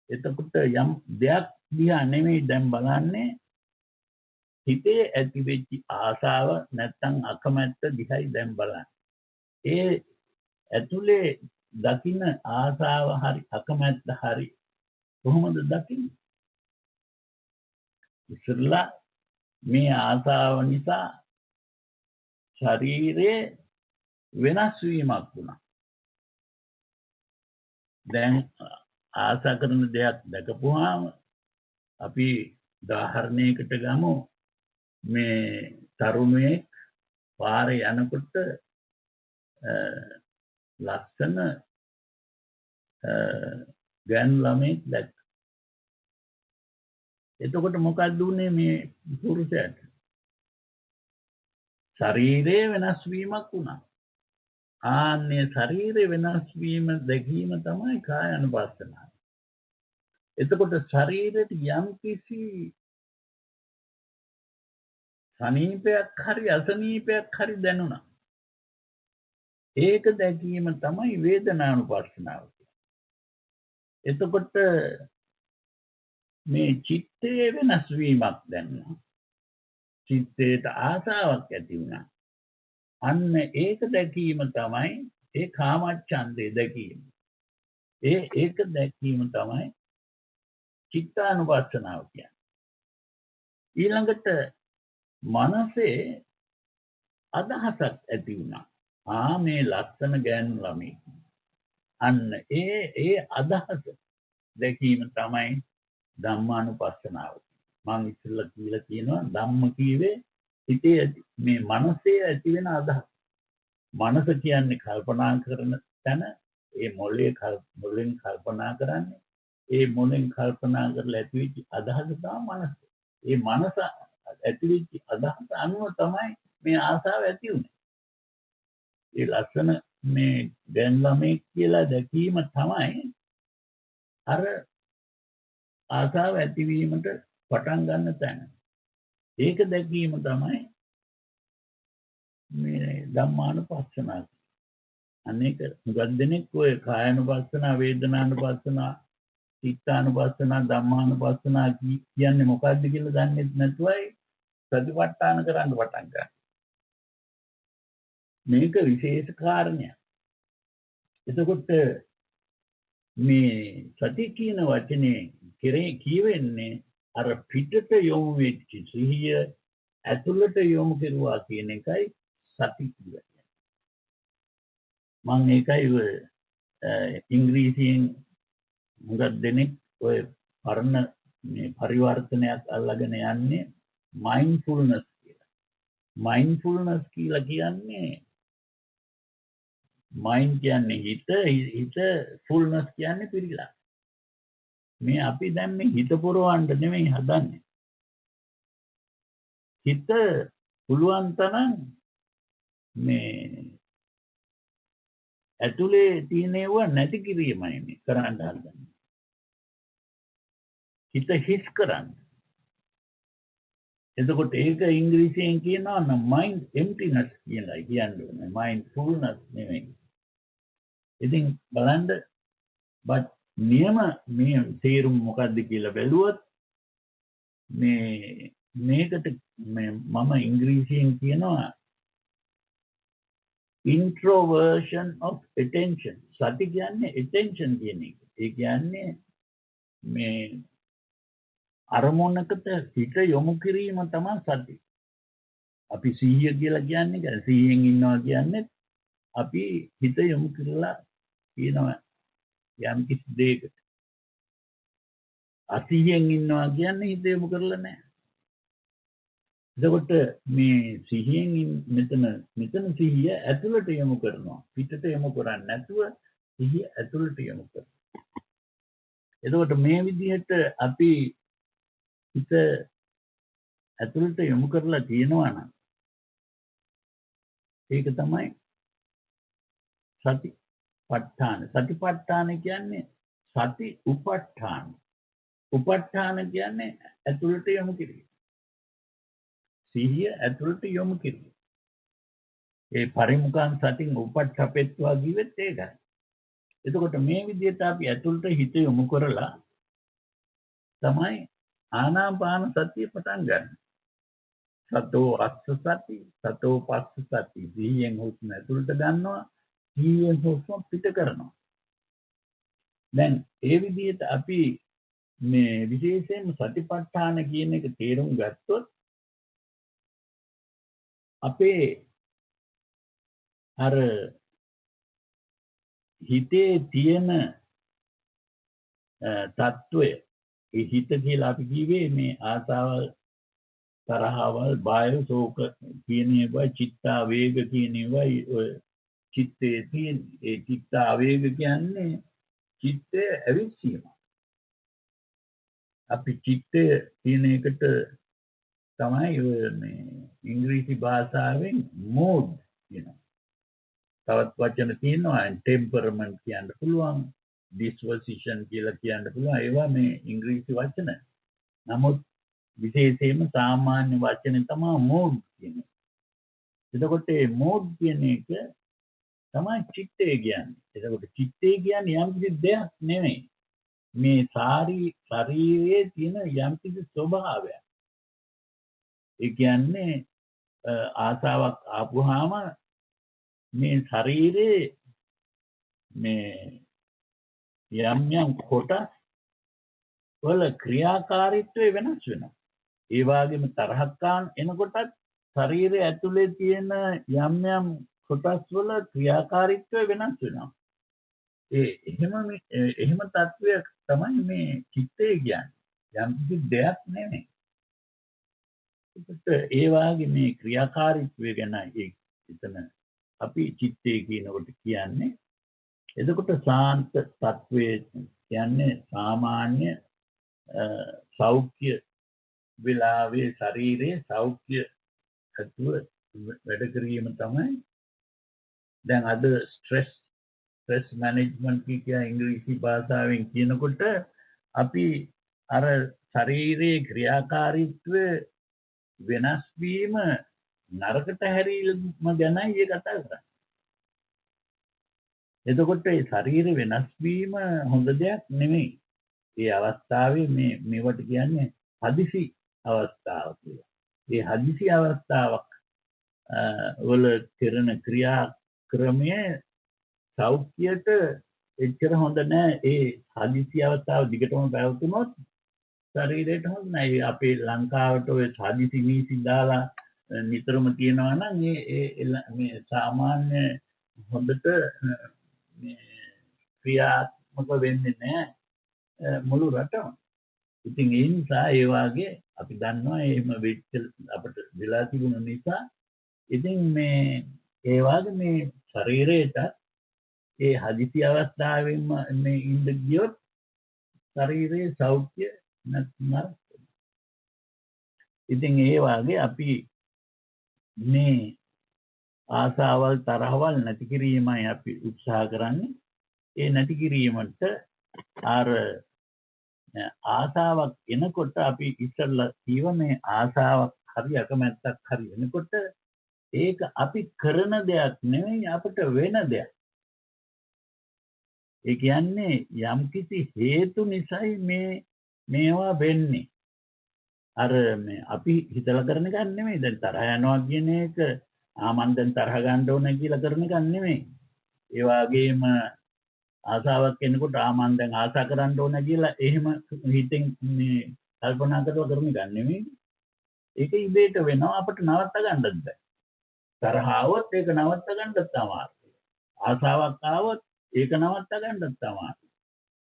එතකොට යම් දෙයක් දිහා නෙමෙයි දැන් බලන්නේ, හිතේ ඇති වෙච්ච ආසාව නැත්තම් අකමැත්ත දිහායි දැන් බලන්නේ. ඒ ඇතුලේ දකින්න ආසාව හරි අකමැත්ත හරි කොහොමද දකින්නේ? ඉස්සෙල්ලා මේ ආසාව නිසා ශරීරයේ වෙනස් වීමක් වුණා. දැන් ආසා කරන දෙයක් දැකපුවාම අපි උදාහරණයකට ගමු. මේ තරුණයෙක් පාරේ යනකොට ලස්සන ගෑනු ළමෙක් දැක්කා. එතකොට මොකක්ද උනේ මේ පුරුෂයාට? ශරීරයේ වෙනස් වීමක් වුණා. ආන්නේ ශරීරයේ වෙනස් වීම දැකීම තමයි කායानुපස්සනාව. එතකොට ශරීරයට යම් කිසි සනීපයක් හරි අසනීපයක් හරි දැනුණා. ඒක දැකීම තමයි වේදනානුපස්සනාව. එතකොට මේ චිත්තයේ වෙනස් වීමක් දැනුණා. චිත්තයට ආසාවක් ඇති වුණා. අන්න ඒක දැකීම තමයි ඒ කාමච්ඡන්දේ දැකීම. ඒක දැකීම තමයි චිත්තානුපස්සනාව කියන්නේ. ඊළඟට මනසේ අදහසක් ඇති වුණා. මේ ලස්සන ගෑනු ළමයි. අන්න ඒ අදහස දැකීම තමයි ධම්මානුපස්සනාව. මම ඉස්සෙල්ලා කියලා කියනවා ධම්ම කීවේ හිතේ මේ මනසේ ඇති වෙන අදහස. මනස කියන්නේ කල්පනා කරන තැන. ඒ මොළෙන් කල්පනා කරන්නේ. ඒ මොළෙන් කල්පනා කරලා ඇතිවෙච්ච අදහස තමයි මනස. ඒ මනස ඇතිවෙච්ච අදහස අනුව තමයි මේ ආසාව ඇති වුනේ. ඒ ලස්සන මේ ගෑනු ළමෙක් කියලා දැකීම තමයි අර ආසාව ඇතිවීමට පටන් ගන්න තැන. ඒක දැකීම තමයි මේ ධම්මානුපස්සනාව. අනේක මුගක් දෙනෙක් ඔය කායानुපස්සන, වේදනානුපස්සන, චිත්තානුපස්සන, ධම්මානුපස්සන කියන්නේ මොකක්ද කියලා දන්නේ නැතුවයි සතිපට්ඨාන කරන්න පටන් ගන්නවා. මේක විශේෂ කාරණයක්. එතකොට මේ සති කියන වචනේ කෙරේ කියවෙන්නේ අර පිටට යොමු වෙච්ච සිහිය ඇතුළට යොමු කෙරුවා කියන එකයි සති කියන්නේ. මම ඒකයි ඉංග්‍රීසියෙන් හුඟක් දෙනෙක් ඔය පරණ මේ පරිවර්තනයක් අල්ලගෙන යන්නේ මයින්ඩ්ෆුල්නස් කියලා. මයින්ඩ්ෆුල්නස් කියලා කියන්නේ මයින්ඩ් කියන්නේ හිත ෆුල්නස් කියන්නේ පිළිලා. මේ අපි දැන් මේ හිත පුරවන්න නෙමෙයි හදන්නේ. හිත පුළුවන් තරම් මේ ඇතුලේ තියෙනව නැති කිරීමයි මේ කරන්න හදන්නේ. හිත හිස් කරන්න. එතකොට ඒක ඉංග්‍රීසියෙන් කියනවා නම් මයින්ඩ් එම්ප්ටිනස් කියලා කියන්නේ. මයින්ඩ් ෆුල්නස් නෙමෙයි. ඉතින් බලන්න බට් නියම මේ තේරුම මොකද්ද කියලා බැලුවොත් මේකට මම ඉංග්‍රීසියෙන් කියනවා introversion of attention. සති කියන්නේ attention කියන එක. ඒ කියන්නේ මේ අරමුණකට හිත යොමු කිරීම තමයි සති. අපි සිහිය කියලා කියන්නේ සිහියෙන් ඉන්නවා කියන්නේ අපි හිත යොමු කරලා කියනවා යම් කිසි දෙයකට. අසිහියෙන් ඉන්නවා කියන්නේ හිත යොමු කරලා නැහැ. එතකොට මේ සිහියෙන් මෙතන සිහිය ඇතුළට යොමු කරනවා. පිටට යොමු කරන්නේ නැතුව සිහිය ඇතුළට යොමු කරනවා. එතකොට මේ විදිහට අපි හිත ඇතුළට යොමු කරලා තියෙනවා නම් ඒක තමයි සතිපට්ඨාන. සතිපට්ඨාන කියන්නේ සති උපට්ඨාන. උපට්ඨාන කියන්නේ ඇතුළට යොමු කිරීම. සිහිය ඇතුළට යොමු කිරීම. ඒ පරිමුඛං සතින් උපට්ඨපෙත්වා කිව්වෙත් ඒකයි. එතකොට මේ විදිහට අපි ඇතුළට හිත යොමු කරලා තමයි ආනාපාන සතිය පටන් ගන්න. සතෝ අස්ස සති, සතෝ පස්ස සති. සිහියෙන් හුස්ම ඇතුළට ගන්නවා, සිහියෙන් හුස්ම පිට කරනවා. දැන් ඒ විදිහට අපි මේ විශේෂයෙන්ම සතිපට්ඨාන කියන එක තේරුම් ගත්තොත් අපේ අර හිතේ තියෙන තත්වය, ඒ හිත කියලා අපි කිව්වේ මේ ආසාවල්, තරහවල්, බය, ශෝක කියන ඒවා, චිත්තාවේග කියන ඒවා චිත්තේ තියෙන. ඒ චිත්තාවේග කියන්නේ චිත්තේ ඇවිස්සීම. අපි චිත්තේ තියෙන එකට තමයි මේ ඉංග්‍රීසි භාෂාවෙන් mood කියනවා. තවත් වචන තියෙනවා temperament කියන්න පුළුවන්, disposition කියලා කියන්න පුළුවන්. ඒවා මේ ඉංග්‍රීසි වචන. නමුත් විශේෂයෙන්ම සාමාන්‍ය වචනේ තමයි mood කියන්නේ. එතකොට මේ mood කියන එක තමයි චිත්තය කියන්නේ. එතකොට චිත්තය කියන්නේ යම් කිසි දෙයක් නෙමෙයි. මේ ශරීරයේ තියෙන යම් කිසි ස්වභාවයක්. ඒ කියන්නේ ආසාවක් ආපුවාම මේ ශරීරයේ මේ යම් කොටස් වල ක්‍රියාකාරීත්වය වෙනස් වෙනවා. ඒ වගේම තරහක් එනකොටත් ශරීරය ඇතුලේ තියෙන යම් කොටස් වල ක්‍රියාකාරීත්වය වෙනස් වෙනවා. එහෙම තත්වයක් තමයි මේ චිත්තය කියන්නේ. යම් කිසි දෙයක් නෙමෙයි. ඒ වගේ මේ ක්‍රියාකාරීත්වය ගැන එතන අපි චිත්තය කියනකොට කියන්නේ. එතකොට ශාන්ත තත්වය කියන්නේ සාමාන්‍ය සෞඛ්‍ය වෙලාවේ ශරීරයේ සෞඛ්‍ය ඇතුව වැඩ කිරීම තමයි. දැන් අද ස්ට්‍රෙස් මැනේජ්මන්ට් කියන ඉංග්‍රීසි භාෂාවෙන් කියනකොට අපි අර ශරීරයේ ක්‍රියාකාරීත්වය වෙනස් වීම නරකට හැරීම ගැනයි කතා කරන්නේ. එතකොට ඒ ශරීර වෙනස් වීම හොඳ දෙයක් නෙමෙයි. ඒ අවස්ථාවේ මේවට කියන්නේ හදිසි අවස්ථාව කියලා. ඒ හදිසි අවස්ථාවක් වල කරන ක්‍රියා ක්‍රමය සෞඛ්‍යයට එච්චර හොඳ නෑ. ඒ හදිසි අවස්ථාව දිගටම පැවතුනොත් ශරීරයට හොඳ නෑ. අපේ ලංකාවට ඔය හදිසි වීසි දාලා නිතරම තියෙනවා නම් මේ සාමාන්‍ය හොඳට ක්‍රියාත්මක වෙන්නේ නෑ මුළු රටම. ඉතින් ඒ නිසා ඒ වාගේ අපි දන්නවා එහෙම වෙච්ච අපිට වෙලා තිබුණ නිසා ඉතින් මේ ඒ වාගේ මේ ශරීරයට ඒ හදිසි අවස්ථාවෙම මේ ඉඳ ගියොත් ශරීරයේ සෞඛ්‍ය නරක. ඉතින් ඒ වාගේ අපි මේ ආසාවල් තරහවල් නැති කිරීමයි අපි උත්සාහ කරන්නේ. ඒ නැති කිරීමට අර ආසාවක් එනකොට අපි ඉස්සෙල්ලා කීව මේ ආසාවක් හරි අකමැත්තක් හරි එනකොට ඒක අපි කරන දෙයක් නෙවෙයි අපිට වෙන දෙයක්. ඒ කියන්නේ යම්කිසි හේතු නිසායි මේවා වෙන්නේ. අර මේ අපි හිතලා කරන එකක් නෙමෙයි. දැන් තරහ යනවා කියන එක මන් දැන් තරහ ගන්න ඕන කියලා කරන එකක් නෙමෙයි. ඒ වගේම ආසාවක් එනකොට මන් දැන් ආසා කරන්න ඕන කියලා එහෙම හිතෙන් මේ කල්පනා කරලා කරන එකක් නෙමෙයි. ඒක ඉබේට වෙනවා. අපිට නවත්ත ගන්නත් බෑ. තරහ આવොත් ඒක නවත්ත ගන්නත් තමයි. ආසාවක් આવොත් ඒක නවත්ත ගන්නත් තමයි.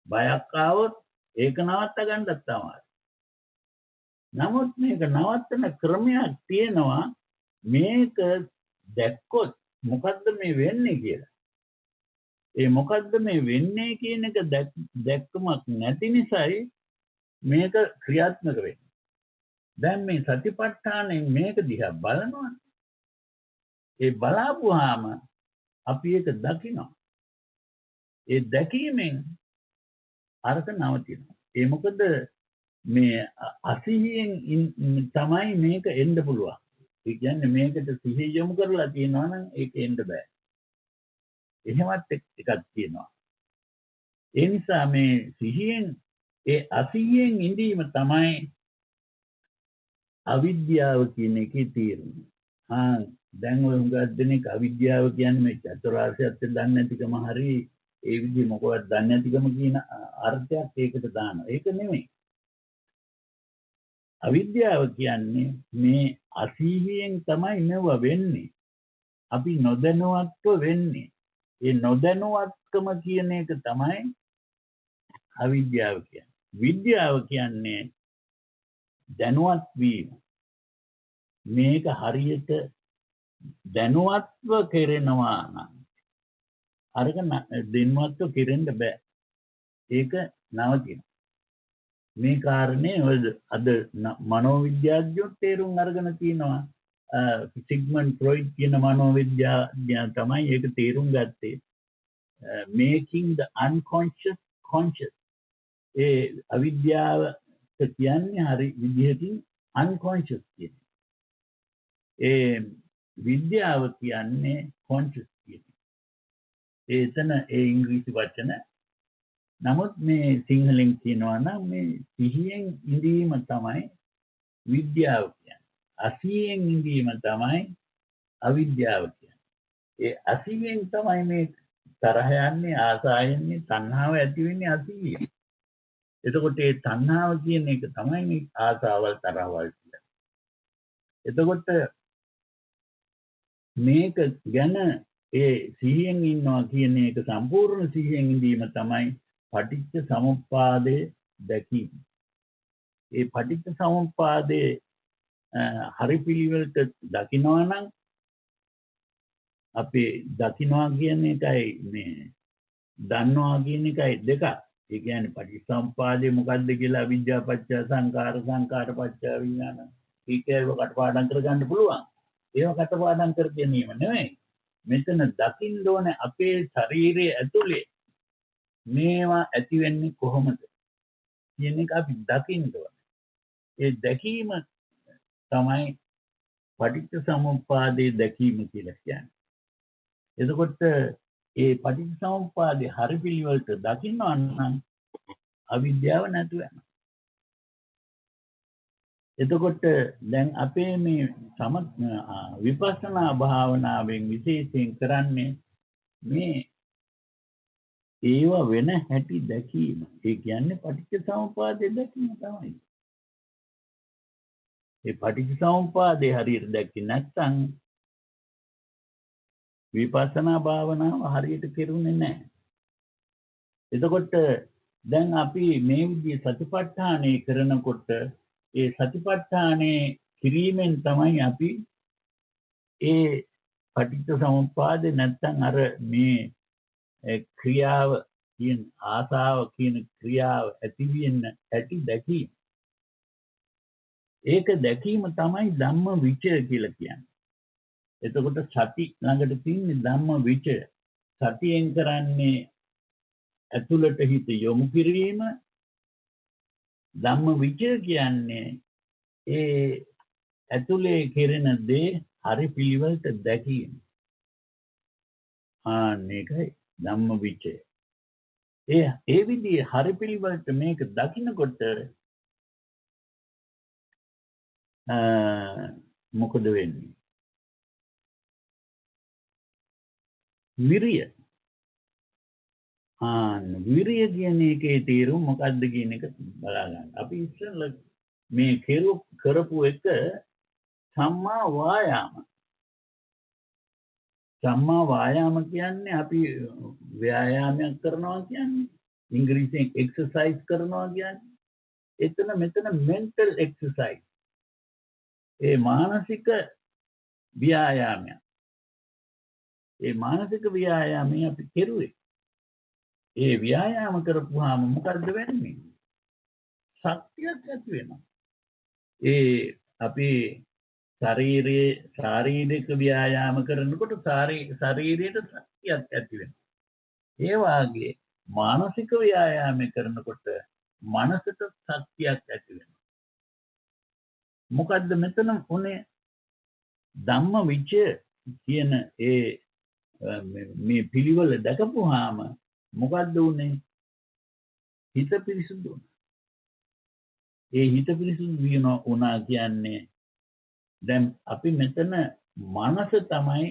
බයක් આવොත් ඒක නවත්ත ගන්නත් තමයි. නමුත් මේක නවත්තන ක්‍රමයක් තියෙනවා. මේක දැක්කොත් මොකද්ද මේ වෙන්නේ කියලා. ඒ මොකද්ද මේ වෙන්නේ කියන එක දැක්කමක් නැති නිසායි මේක ක්‍රියාත්මක වෙන්නේ. දැන් මේ සතිපට්ඨානෙන් මේක දිහා බලනවා. ඒ බලාපුවාම අපි ඒක දකිනවා. ඒ දැකීමෙන් අරක නවතිනවා. ඒ මොකද මේ අසිහියෙන් තමයි මේක එන්න පුළුවන්. ඒ කියන්නේ මේකට සිහිය යොමු කරලා තියෙනවා නම් ඒක එන්න බෑ. එහෙමත් එකක් තියෙනවා. ඒ නිසා මේ සිහියෙන් ඒ අසිහියෙන් ඉඳීම තමයි අවිද්‍යාව කියන එකේ තේරුම. දැන් ඔය හුඟක් දෙනෙක් අවිද්‍යාව කියන්නේ මේ චතුරාර්ය සත්‍ය දන්නේ නැතිකම හරි ඒ විදිහ මොකවත් දන්නේ නැතිකම කියන අර්ථයක් ඒකට දානවා. ඒක නෙමෙයි. අවිද්‍යාව කියන්නේ මේ අසීහියෙන් තමයි මෙව වෙන්නේ. අපි නොදැනුවත්ව වෙන්නේ. ඒ නොදැනුවත්කම කියන එක තමයි අවිද්‍යාව කියන්නේ. විද්‍යාව කියන්නේ දැනුවත් වීම. මේක හරියට දැනුවත්ව කෙරෙනවා නම් අරක දැනුවත්ව කෙරෙන්න බෑ. ඒක නවතිනවා. මේ කාරණේ අද මනෝවිද්‍යාඥයෝ තේරුම් අරගෙන තියෙනවා. සිග්මන්ඩ් ෆ්‍රොයිඩ් කියන මනෝවිද්‍යාඥයා තමයි ඒක තේරුම් ගත්තේ. making the unconscious conscious. ඒ අවිද්‍යාව කියන්නේ හරි විදිහකින් unconscious කියන්නේ. ඒ විද්‍යාව කියන්නේ conscious කියන්නේ. එතන ඒ ඉංග්‍රීසි වචන. නමුත් මේ සිංහලෙන් කියනවා නම් මේ සිහියෙන් ඉඳීම තමයි විද්‍යාව කියන්නේ. අසිහියෙන් ඉඳීම තමයි අවිද්‍යාව කියන්නේ. ඒ අසිහියෙන් තමයි මේ තරහ යන්නේ, ආසාවෙන්නේ, තණ්හාව ඇති වෙන්නේ අසිහියෙන්. එතකොට ඒ තණ්හාව කියන එක තමයි මේ ආසාවල් තරහවල් කියන්නේ. එතකොට මේක ගැන ඒ සිහියෙන් ඉන්නවා කියන එක සම්පූර්ණ සිහියෙන් ඉඳීම තමයි පටිච්ච සමුප්පාදයේ දැකීම. ඒ පටිච්ච සමුප්පාදයේ හරි පිළිවෙලට දකිනවා නම් අපි දකිනවා කියන එකයි මේ දන්නවා කියන එකයි දෙකක්. ඒ කියන්නේ පටිච්චසමුප්පාදය මොකක්ද කියලා අවිද්‍යාව පත්‍ය සංකාර, සංකාර පත්‍ය විඥාන. ඒකේව කටපාඩම් කරගන්න පුළුවන්. ඒව කටපාඩම් කර ගැනීම නෙවෙයි. මෙතන දකින්න ඕනේ අපේ ශරීරයේ ඇතුලේ මේවා ඇති වෙන්නේ කොහොමද කියන එක අපි දකින්න ඕනේ. ඒ දැකීම තමයි පටිච්චසමුප්පාදයේ දැකීම කියලා කියන්නේ. එතකොට ඒ පටිච්චසමුප්පාදේ හරි පිළිවෙලට දකින්නවා නම් අවිද්‍යාව නැතු වෙනවා. එතකොට දැන් අපේ මේ විපස්සනා භාවනාවෙන් විශේෂයෙන් කරන්නේ මේ ඒව වෙන හැටි දැකීම. ඒ කියන්නේ පටිච්චසමුපාදය දැකීම තමයි. ඒ පටිච්චසමුපාදය හරියට දැක්කේ නැත්නම් විපස්සනා භාවනාව හරියට කෙරුණේ නැහැ. එතකොට දැන් අපි මේ විදිහේ සතිපට්ඨානය කරනකොට ඒ සතිපට්ඨානේ කිරීමෙන් තමයි අපි ඒ පටිච්චසමුප්පාදේ නැත්නම් අර මේ ක්‍රියාව කියන ආසාව කියන ක්‍රියාව ඇති වෙන්න ඇති දැකීම. ඒක දැකීම තමයි ධම්ම විචය කියලා කියන්නේ. එතකොට සති ළඟට තියෙන ධම්ම විචය. සතියෙන් කරන්නේ ඇතුළට හිත යොමු කිරීම. ධම්ම විචය කියන්නේ ඒ ඇතුලේ කෙරෙන දේ හරි පිළිවෙලට දැකීම. මේකයි ධම්ම විචය. ඒ විදිහේ හරි පිළිවෙලට මේක දකින්නකොට මොකද වෙන්නේ? විරිය. විරිය කියන එකේ තේරුම මොකක්ද කියන එක බලා ගන්න. අපි ඉස්සෙල්ලා මේ කරපු එක සම්මා වායාම. සම්මා වායාම කියන්නේ අපි ව්‍යායාමයක් කරනවා කියන්නේ. ඉංග්‍රීසියෙන් එක්සර්සයිස් කරනවා කියන්නේ. මෙතන මෙන්ටල් එක්සර්සයිස්. ඒ මානසික ව්‍යායාමයක්. ඒ මානසික ව්‍යායාමය අපි කෙරුවේ. ඒ ව්‍යායාම කරපුවාම මොකද්ද වෙන්නේ? ශක්තියක් ඇති වෙනවා. ඒ අපි ශාරීරික ව්‍යායාම කරනකොට ශරීරයට ශක්තියක් ඇති වෙනවා. ඒ වාගේ මානසික ව්‍යායාම කරනකොට මනසට ශක්තියක් ඇති වෙනවා. මොකද්ද මෙතන උනේ? ධම්ම විචය කියන මේ පිළිවෙල දැකපුවාම මොකද්ද උනේ? හිත පිරිසුදු වුණා. ඒ හිත පිරිසුදු වුණා කියන්නේ දැන් අපි මෙතන මනස තමයි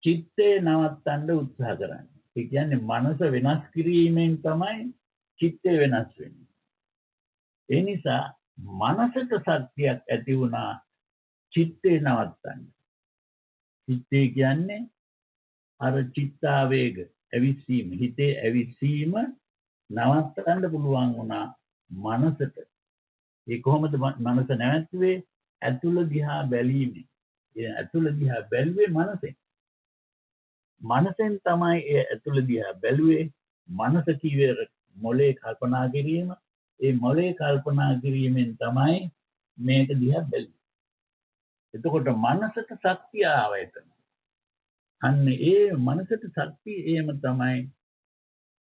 චිත්තේ නවත්තන්න උත්සාහ කරන්නේ. ඒ කියන්නේ මනස වෙනස් කිරීමෙන් තමයි චිත්තේ වෙනස් වෙන්නේ. ඒ නිසා මනසට ශක්තියක් ඇති වුණා චිත්තේ නවත්තන්න. චිත්තේ කියන්නේ අර චිත්තාවේග ඇවිස්සීම, හිතේ ඇවිස්සීම නවත්තන්න පුළුවන් වුණා මනසට. ඒ කොහොමද මනස නැවතුනේ? ඇතුළ දිහා බැලීමෙන්. ඒ ඇතුළ දිහා බැලුවේ මනසෙන්. මනසෙන් තමයි ඒ ඇතුළ දිහා බැලුවේ. මනස කිව්වේ මොලේ කල්පනා කිරීම. ඒ මොලේ කල්පනා කිරීමෙන් තමයි මේක දිහා බැලුවේ. එතකොට මනසට ශක්තිය ආව එතන. අන්න ඒ මනසට ශක්තිය එහෙම තමයි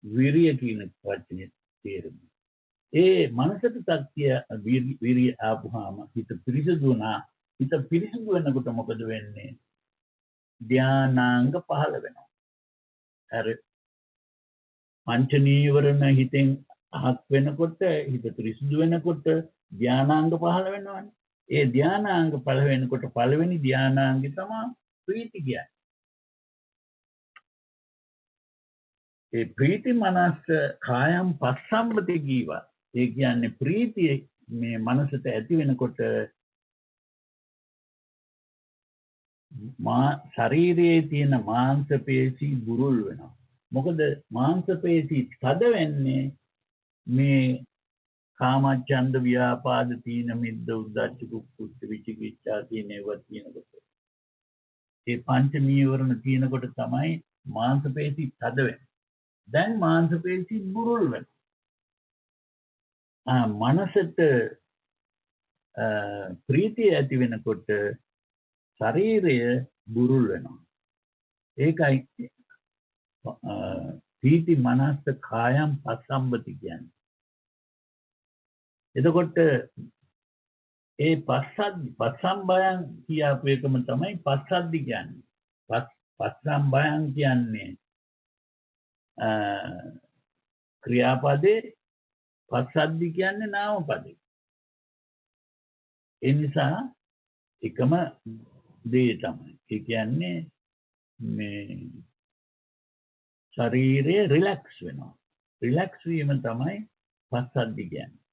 විරිය කියන වචනේ තේරුම. ඒ මනසට ශක්තිය විරිය ආපුවාම හිත පිරිසුදු වුණා. හිත පිරිසුදු වෙනකොට මොකද වෙන්නේ? ධානාංග පහළ වෙනවා. අර පංච නීවරණ හිතෙන් අහක් වෙනකොට, හිත පිරිසුදු වෙනකොට ධානාංග පහළ වෙනවානේ. ඒ ධානාංග පහළ වෙනකොට පළවෙනි ධානාංගය තමයි ප්‍රීති කියන්නේ. ඒ ප්‍රීති මනස කායම් පස්සම්බති ජීවා. ඒ කියන්නේ ප්‍රීතිය මේ මනසට ඇති වෙනකොට ශරීරයේ තියෙන මාංශ පේශී බුරුල් වෙනවා. මොකද මාංශ පේශී තද වෙන්නේ මේ කාමච්ඡන්ද ව්‍යාපාද තීන මිද්ද උද්ධච්ච කුක්කුච්ච විචිකිච්ඡා කියන ඒවා තියෙනකොට. ඒ පංච නීවරණ තියෙනකොට තමයි මාංශ පේශී තද වෙන්නේ. දැන් මාංශ පේශී බුරුල් වෙනවා. මනසට ප්‍රීතිය ඇති වෙනකොට ශරීරය බුරුල් වෙනවා. ඒකයි ප්‍රීති මනස කායම් පස්සම්බති කියන්නේ. එතකොට ඒ පස්සම්බයං කියපු එකම තමයි පස්සද්ධි කියන්නේ. පස්සම්බයං කියන්නේ ක්‍රියාපදේ, පස්සද්ධි කියන්නේ නාම පදේ. ඒ නිසා එකම දේ තමයි. ඒ කියන්නේ මේ ශරීරය රිලැක්ස් වෙනවා. රිලැක්ස් වීම තමයි පස්සද්ධි කියන්නේ.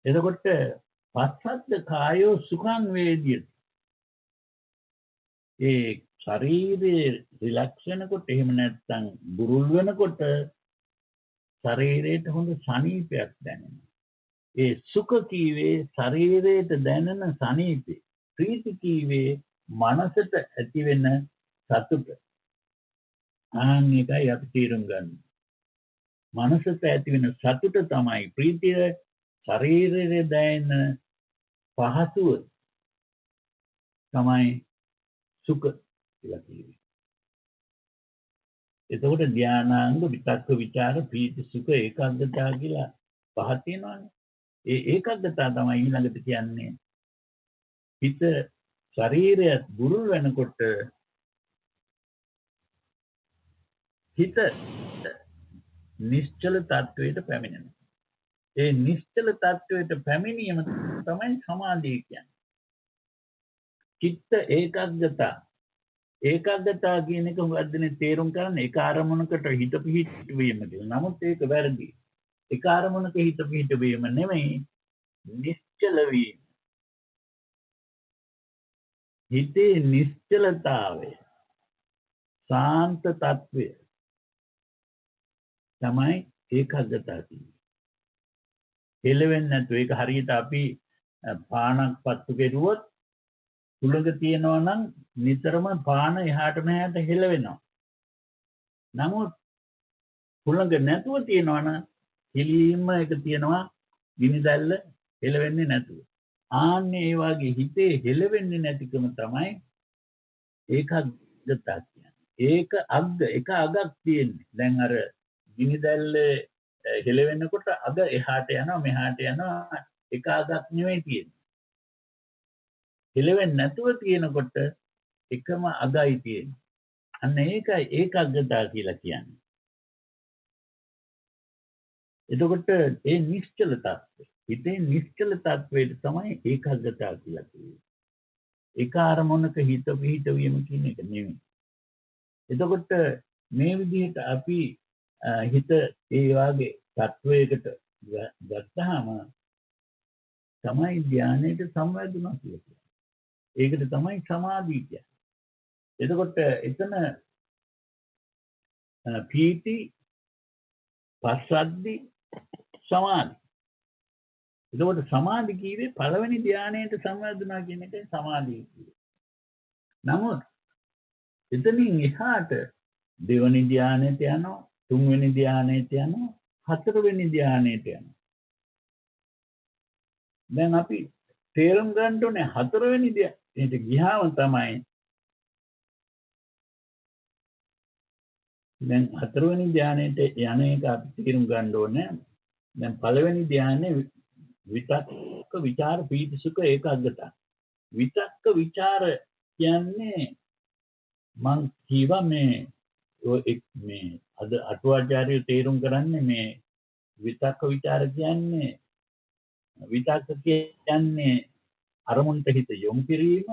එතකොට පස්සද්ද කායෝ සුඛං වේදියති. ඒ ශරීරයේ රිලැක්ස් වෙනකොට එහෙම නැත්නම් බුරුල් වෙනකොට ශරීරයට හොඳ සනීපයක් දැනෙනවා. ඒ සුඛ කීවේ ශරීරයට දැනෙන සනීපේ. ප්‍රීති කීවේ මනසට ඇතිවෙන සතුට. ආන් එකයි අපි තේරුම් ගන්න. මනසට ඇතිවෙන සතුට තමයි ප්‍රීතිය. ශරීරයේ දැනෙන පහසුව තමයි සුඛ කියලා කියන්නේ. එතකොට ධානාංග විතක්ක විචාර ප්‍රීති සුඛ ඒකාග්‍රතාව කියලා පහක් තියෙනවානේ. ඒ ඒකාග්‍රතාව තමයි ඊළඟට කියන්නේ හිත ශරීරය බුරුල් වෙනකොට හිත නිශ්චල තත්වයට පැමිණෙනවා. ඒ නිශ්චල තත්වයට පැමිණීම තමයි සමාධිය කියන්නේ. චිත්ත ඒකාග්‍රතාව. ඒකාග්‍රතාව කියන එක වර්ධනේ තේරුම් ගන්න එක අරමුණකට හිත පිහිටවීම කියලා. නමුත් ඒක වැරදි. එක අරමුණක හිත පිහිටවීම නෙමෙයි නිශ්චල වීම. හිතේ නිශ්චලතාවය ශාන්ත තත්වය තමයි ඒකාග්‍රතාව කියන්නේ. හෙලවෙන්නේ නැතුව ඒක හරියට අපි පානක් පත්තු කෙරුවොත් කුලඟ තියනවා නම් නිතරම පාන එහාට මෙහාට හෙලවෙනවා. නමුත් කුලඟ නැතුව තියනවා නම් හිලීම එක තියනවා ගිනි දැල්ල හෙලවෙන්නේ නැතුව. ආන්නේ ඒ වගේ හිතේ හෙලවෙන්නේ නැතිකම තමයි ඒකාග්‍රතාව කියන්නේ. ඒක එක අගක් තියෙන්නේ. දැන් අර ගිනි දැල්ල හෙලවෙනකොට අග එහාට යනවා මෙහාට යනවා එක අගක් නෙවෙයි තියෙන්නේ. හෙලවෙන්නේ නැතුව තියෙනකොට එකම අගයි තියෙන්නේ. අන්න ඒකයි ඒකාග්‍රතාව කියලා කියන්නේ. එතකොට ඒ නිශ්චල තත්ත්වය හිතේ නිශ්චල තත්ත්වයට තමයි ඒකාග්‍රතාව කියලා කියන්නේ. එක අරමුණක හිත පිහිටවීම කියන එක නෙමෙයි. එතකොට මේ විදිහට අපි හිත ඒ වාගේ තත්වයකට ගත්තාම තමයි ධානයට සම්වැදුණා කියලා කියන්නේ. ඒකට තමයි සමාධිය කියන්නේ. එතකොට එතන පීති පස්සද්ධි සමාධි. එතකොට සමාධි කීවේ පළවෙනි ධානයට සම්වැදුණා කියන එකයි සමාධිය කියන්නේ. නමුත් එතනින් එහාට දෙවෙනි ධානයට යනවා, තුන්වෙනි ධානයට යනවා, හතරවෙනි ධානයට යනවා. දැන් අපි තේරුම් ගන්න ඕනේ හතරවෙනි ධානයට ගියාම තමයි දැන් හතරවෙනි ධානයට යන එක අපි තේරුම් ගන්න ඕනේ. දැන් පළවෙනි ධානයේ විතක්ක විචාර පීති සුඛ ඒකාග්‍රතාව. විතක්ක විචාර කියන්නේ මං කීවා මේ අද අටුවාචාර්ය තේරුම් කරන්නේ මේ විතක්ක විචාර කියන්නේ විතක්ක කියන්නේ අරමුණට හිත යොමු කිරීම,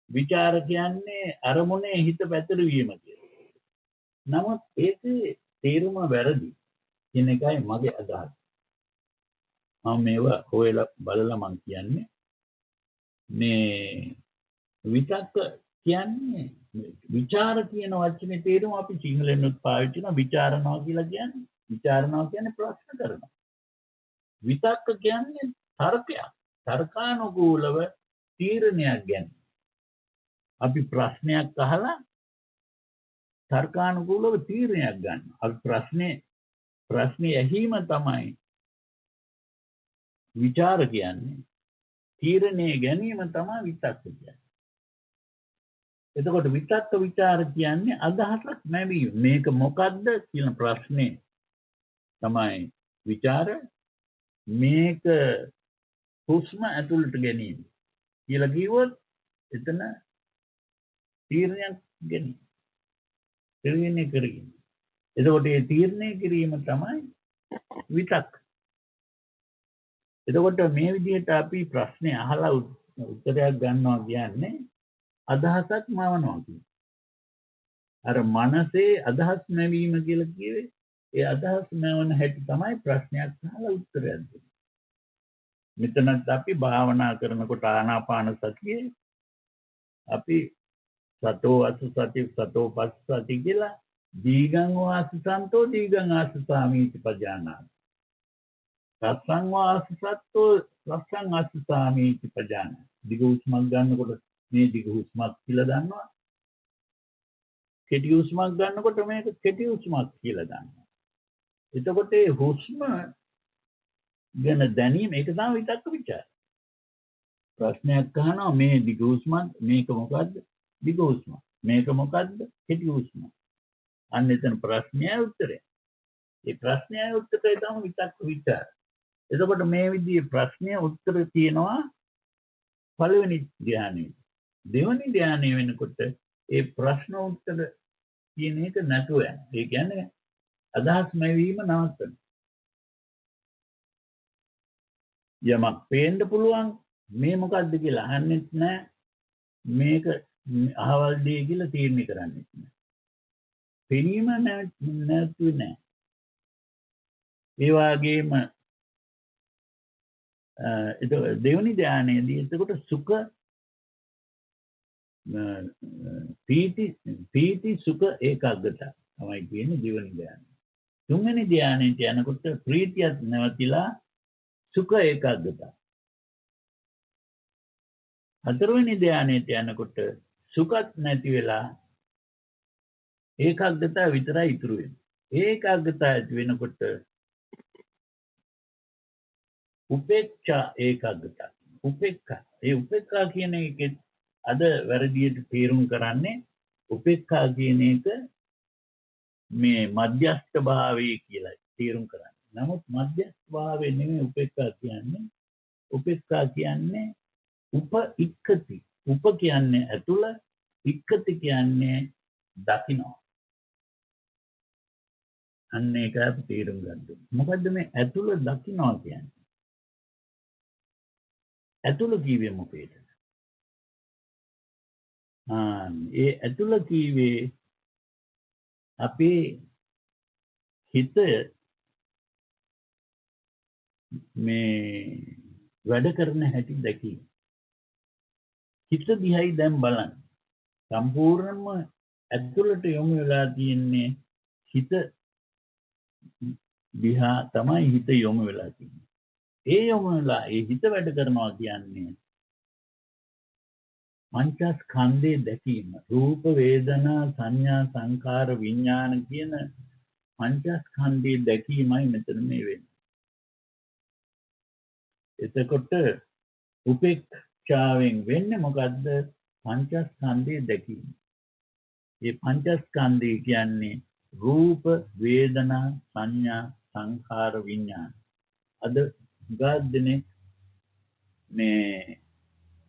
විචාර කියන්නේ අරමුණේ හිත පැතිරවීම කියලා. නමුත් ඒකේ තේරුම වැරදි කියන එකයි මගේ අදහස. මම මේවා හොයලා බලලා මං කියන්නේ මේ විතක්ක කියන්නේ විචාර කියන වචනේ තේරුම අපි සිංහලෙන්වත් පාවිච්චි කරනවා විචාරනවා කියලා කියන්නේ. විචාරනවා කියන්නේ ප්‍රශ්න කරනවා. විතක්ක කියන්නේ තර්කයක්. තර්කානුකූලව තීරණයක් ගන්න. අපි ප්‍රශ්නයක් අහලා තර්කානුකූලව තීරණයක් ගන්න. අපි ප්‍රශ්නේ ඇහිම තමයි විචාර කියන්නේ. තීරණය ගැනීම තමයි විතක්ක කියන්නේ. එතකොට විතක්ක විචාර කියන්නේ අදහසක් නැවීම. මේක මොකද්ද කියන ප්‍රශ්නේ තමයි විචාර. මේක හුස්ම ඇතුළට ගැනීම කියලා කිව්වොත් එතන තීරණයක් ගැනීම. තීරණය කිරීම. එතකොට මේ තීරණය කිරීම තමයි විතක්ක. එතකොට මේ විදිහට අපි ප්‍රශ්නේ අහලා උත්තරයක් ගන්නවා කියන්නේ අදහසක් මවනවා කියන්නේ. අර මනසේ අදහස් නැවීම කියලා කියවේ ඒ අදහස් නැවන හැටි තමයි ප්‍රශ්නයක් අහලා උත්තරයක් දෙන්නේ. මෙතනත් අපි භාවනා කරනකොට ආනාපාන සතියේ අපි සතෝ අසුසති සතෝ පස්සති කියලා දීගං වාසසන්තෝ දීගං ආසසාමීති පජානාති. රස්සං වාසසත්තෝ රස්සං ආසසාමීති පජානාති. දිග හුස්මක් ගන්නකොට මේ දිග හුස්මක් කියලා දන්නවා. කෙටි හුස්මක් ගන්නකොට මේක කෙටි හුස්මක් කියලා දන්නවා. එතකොට ඒ හුස්ම ගැන දැනීම ඒක තමයි විතක්ක ਵਿਚාර. ප්‍රශ්නයක් අහනවා මේ දිග හුස්මක් මේක මොකද්ද? දිග හුස්ම. මේක මොකද්ද? කෙටි හුස්ම. අන්න එතන ප්‍රශ්නයයි උත්තරය. ඒ ප්‍රශ්නයයි උත්තරය තමයි විතක්ක ਵਿਚාර. එතකොට මේ විදිහේ ප්‍රශ්නය උත්තර තියෙනවා පළවෙනි ධ්‍යානෙ. දෙවෙනි ධ්‍යානෙ වෙනකොට ඒ ප්‍රශ්න උත්තර කියන එක නැතුව යනවා. ඒ කියන්නේ අදහස් නැවීම නවත්තන. යමක් පේන්න පුළුවන් මේ මොකද්ද කියලා අහන්නෙත් නැහැ. මේක අහවල් දෙය කියලා තීරණය කරන්නෙත් නැහැ. පෙනීම නැතුව නැහැ. ඒ වගේම දෙවෙනි ධ්‍යානයේදී එතකොට සුඛ පීති සුඛ ඒකාග්‍රතාව තමයි කියන්නේ දෙවෙනි ධ්‍යානය. තුන්වෙනි ධ්‍යානයට යනකොට ප්‍රීතියත් නැවතිලා සුඛ ඒකාග්‍රතාව. හතරවෙනි ධ්‍යානයට යනකොට සුඛත් නැති වෙලා ඒකාග්‍රතාව විතරයි ඉතුරු වෙන්නේ. ඒකාග්‍රතාව ඇති වෙනකොට උපේක්ෂා ඒකාග්‍රතාව. උපේක්ඛා. ඒ උපේක්ඛා කියන එකේ අද වැරදියට තේරුම් කරන්නේ උපේක්ඛා කියන එක මේ මධ්‍යස්ථ භාවයේ කියලා තේරුම් කරන්නේ. නමුත් මධ්‍යස්ථ භාවයේ නෙමෙයි උපේක්ඛා කියන්නේ. උපේක්ඛා කියන්නේ ඉක්කති. උප කියන්නේ ඇතුළ, ඉක්කති කියන්නේ දකින්නවා. අන්න ඒක අපි තේරුම් ගන්න ඕනේ. මොකද්ද මේ ඇතුළ දකින්නවා කියන්නේ? ඇතුළ කීවේ මොකේද? ඒ ඇතුළ කීවේ අපේ හිත මේ වැඩ කරන හැටි දැකීම. හිත දිහායි දැන් බලන්න. සම්පූර්ණයෙන්ම ඇතුළට යොමු වෙලා තියෙන්නේ හිත දිහා තමයි හිත යොමු වෙලා තියෙන්නේ. ඒ යොමු වෙලා ඒ හිත වැඩ කරනවා කියන්නේ පංචස්කන්ධයේ දැකීම. රූප වේදනා සංඥා සංකාර විඥාන කියන පංචස්කන්ධයේ දැකීමයි මෙතන මේ වෙන්නේ. එතකොට උපේක්ෂාවෙන් වෙන්නේ මොකද්ද? පංචස්කන්ධයේ දැකීම. මේ පංචස්කන්ධය කියන්නේ රූප වේදනා සංඥා සංඛාර විඥාන. අද ගාද්දනේ මේ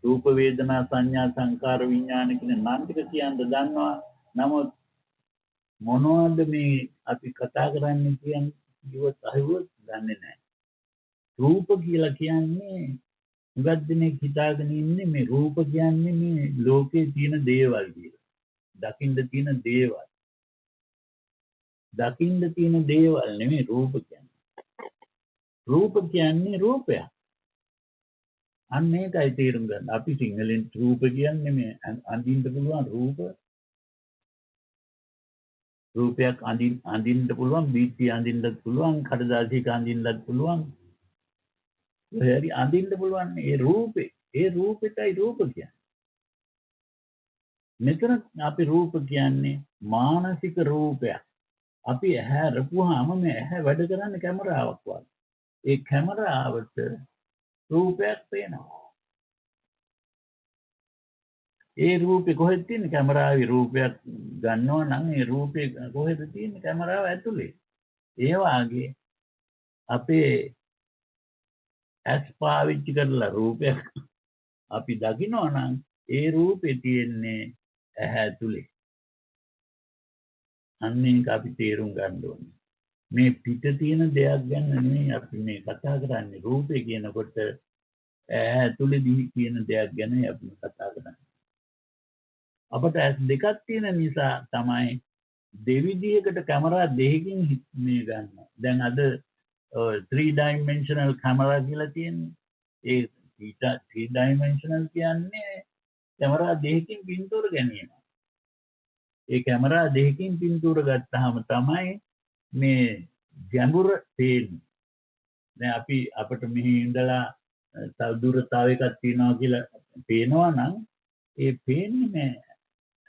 රූප වේදනා සංඥා සංකාර විඥාන කියන නම් ටික කියන්න දන්නවා. නමුත් මොනවද මේ අපි කතා කරන්නේ කියන්නේ කිව්වොත් අහුවොත් දන්නේ නැහැ. රූප කියලා කියන්නේ හුඟක් දෙනෙක් හිතාගෙන ඉන්නේ මේ රූප කියන්නේ මේ ලෝකේ තියෙන දේවල් කියලා. දකින්න තියෙන දේවල්. දකින්න තියෙන දේවල් නෙමෙයි රූප කියන්නේ. රූප කියන්නේ රූපයක්. අන්න ඒකයි තේරුම් ගන්න. අපි සිංහලෙන් රූප කියන්නේ මේ අඳින්න පුළුවන් රූප. රූපයක් අඳින්න පුළුවන්, බීචි අඳින්නත් පුළුවන්, කඩදාසියක අඳින්නත් පුළුවන්. හරි අඳින්න පුළුවන් ඒ රූපේ. ඒ රූපෙටයි රූප කියන්නේ. මෙතන අපි රූප කියන්නේ මානසික රූපයක්. අපි ඇහැ රපුවාම මේ ඇහැ වැඩ කරන්නේ කැමරාවක් වගේ. ඒ කැමරාවට රූපයක් පේනවා. ඒ රූපේ කොහෙද තියෙන්නේ? කැමරාවේ රූපයක් ගන්නවා නම් ඒ රූපේ කොහෙද තියෙන්නේ? කැමරාව ඇතුලේ. ඒ වාගේ අපේ ඇස් පාවිච්චි කරලා රූපයක් අපි දකිනවා නම් ඒ රූපේ තියෙන්නේ ඇහැ ඇතුලේ. අන්න ඒක අපි තේරුම් ගන්න ඕනේ. මේ පිට තියෙන දෙයක් ගැන නෙමෙයි අපි මේ කතා කරන්නේ. රූපේ කියනකොට ඇතුළේදී තියෙන දෙයක් ගැන අපි කතා කරන්නේ. අපට ඇස් දෙකක් තියෙන නිසා තමයි දෙවිදියකට කැමරා දෙකකින් මේ ගන්නවා. දැන් අද 3 dimensional camera කියලා තියෙන්නේ. ඒ 3 dimensional කියන්නේ කැමරා දෙකකින් පින්තූර ගැනීම. ඒ කැමරා දෙකකින් පින්තූර ගත්තාම තමයි මේ ගැඹුර පේන්නේ. දැන් අපිට මෙහි ඉඳලා තව දුර තව එකක් තියෙනවා කියලා පේනවා නම් ඒ පේන්නේ නෑ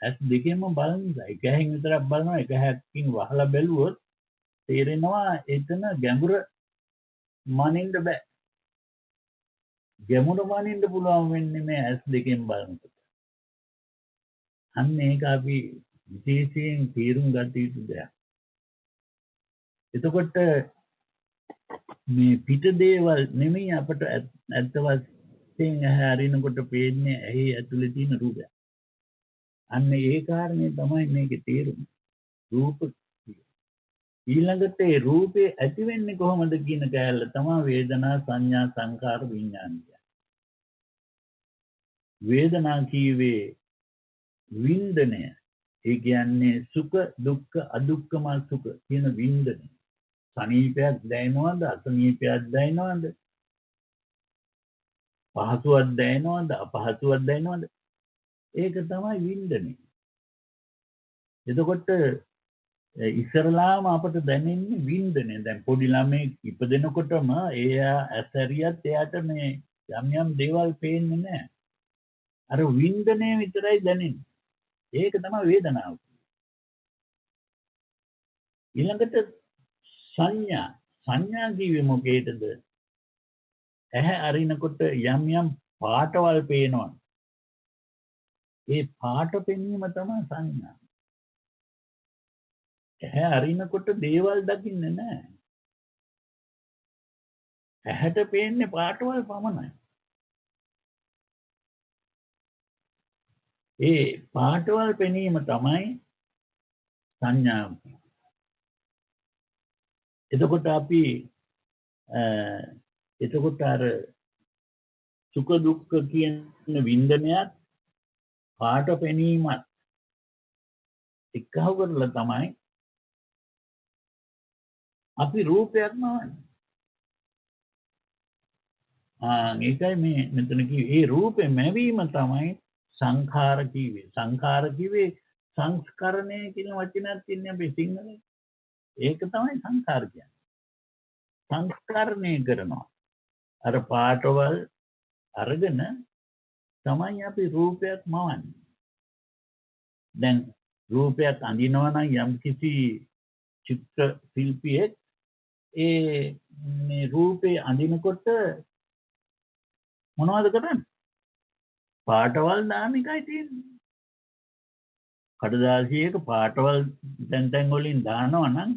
ඇස් දෙකෙන්ම බලන නිසා. එක හැකින් විතරක් බලනවා, එක හැකින් වහලා බැලුවොත් තේරෙනවා එතන ගැඹුර මනින්න බෑ. ගැඹුර මනින්න පුළුවන් වෙන්නේ මේ ඇස් දෙකෙන් බලනකොට. අන්න ඒක අපි විශේෂයෙන් තේරුම් ගත යුතු දෙයක්. එතකොට මේ පිට දේවල් නෙමෙයි අපට ඇත්ත වශයෙන් ඇහැ අරිනකොට පේන්නේ ඇහි ඇතුලේ තියෙන රූපය. අන්න ඒ කාරණේ තමයි මේකේ තේරුම. රූප ඊළඟට ඒ රූපේ ඇති වෙන්නේ කොහොමද කියන කැලල තමයි වේදනා සංඥා සංකාර විඥාන කියන්නේ. වේදනා කීවේ වින්දනය. ඒ කියන්නේ සුඛ දුක්ඛ අදුක්ඛම සුඛ කියන වින්දනය. සනීපයක් දැනෙනවද අසනීපයක් දැනෙනවද? පහසුවක් දැනෙනවද අපහසුවක් දැනෙනවද? ඒක තමයි වින්දනය. එතකොට ඉස්සරලාම අපට දැනෙන්නේ වින්දනය. දැන් පොඩි ළමෙක් ඉපදෙනකොටම එයා ඇසරියත් එයාට මේ යම් දේවල් පේන්නේ නැහැ. අර වින්දනය විතරයි දැනෙන්නේ. ඒක තමයි වේදනාව. ඊළඟට සංඥා කිව්වේ මොකේද? ඇහැ අරිනකොට යම් පාටවල් පේනවා. ඒ පාට පෙනීම තමයි සංඥා. ඇහැ අරිනකොට දේවල් දකින්නේ නැහැ. ඇහැට පේන්නේ පාටවල් පමණයි. ඒ පාටවල් පෙනීම තමයි සංඥාව. එතකොට අපි අර සුඛ දුක්ඛ කියන වින්දනයත් පාට පෙනීමත් එකහව කරලා තමයි අපි රූපයක් නවන්නේ. ඒකයි මේ මෙතන කිව්වේ ඒ රූපේ මැවීම තමයි සංඛාර කිව්වේ. සංඛාර කිව්වේ සංස්කරණය කියන වචනයක් තියෙනවා අපේ සිංහලේ. ඒක තමයි සංඛාර කියන්නේ. සංස්කරණය කරනවා. අර පාටවල් අරගෙන තමයි අපි රූපයක් මවන්නේ. දැන් රූපයක් අඳිනවා නම් යම්කිසි චිත්‍ර ශිල්පියෙක් මේ රූපේ අඳිනකොට මොනවද කරන්නේ? පාටවල් දාන එකයි තියෙන්නේ. කඩදාසියක පාටවල් දැන් වලින් දානවා නම්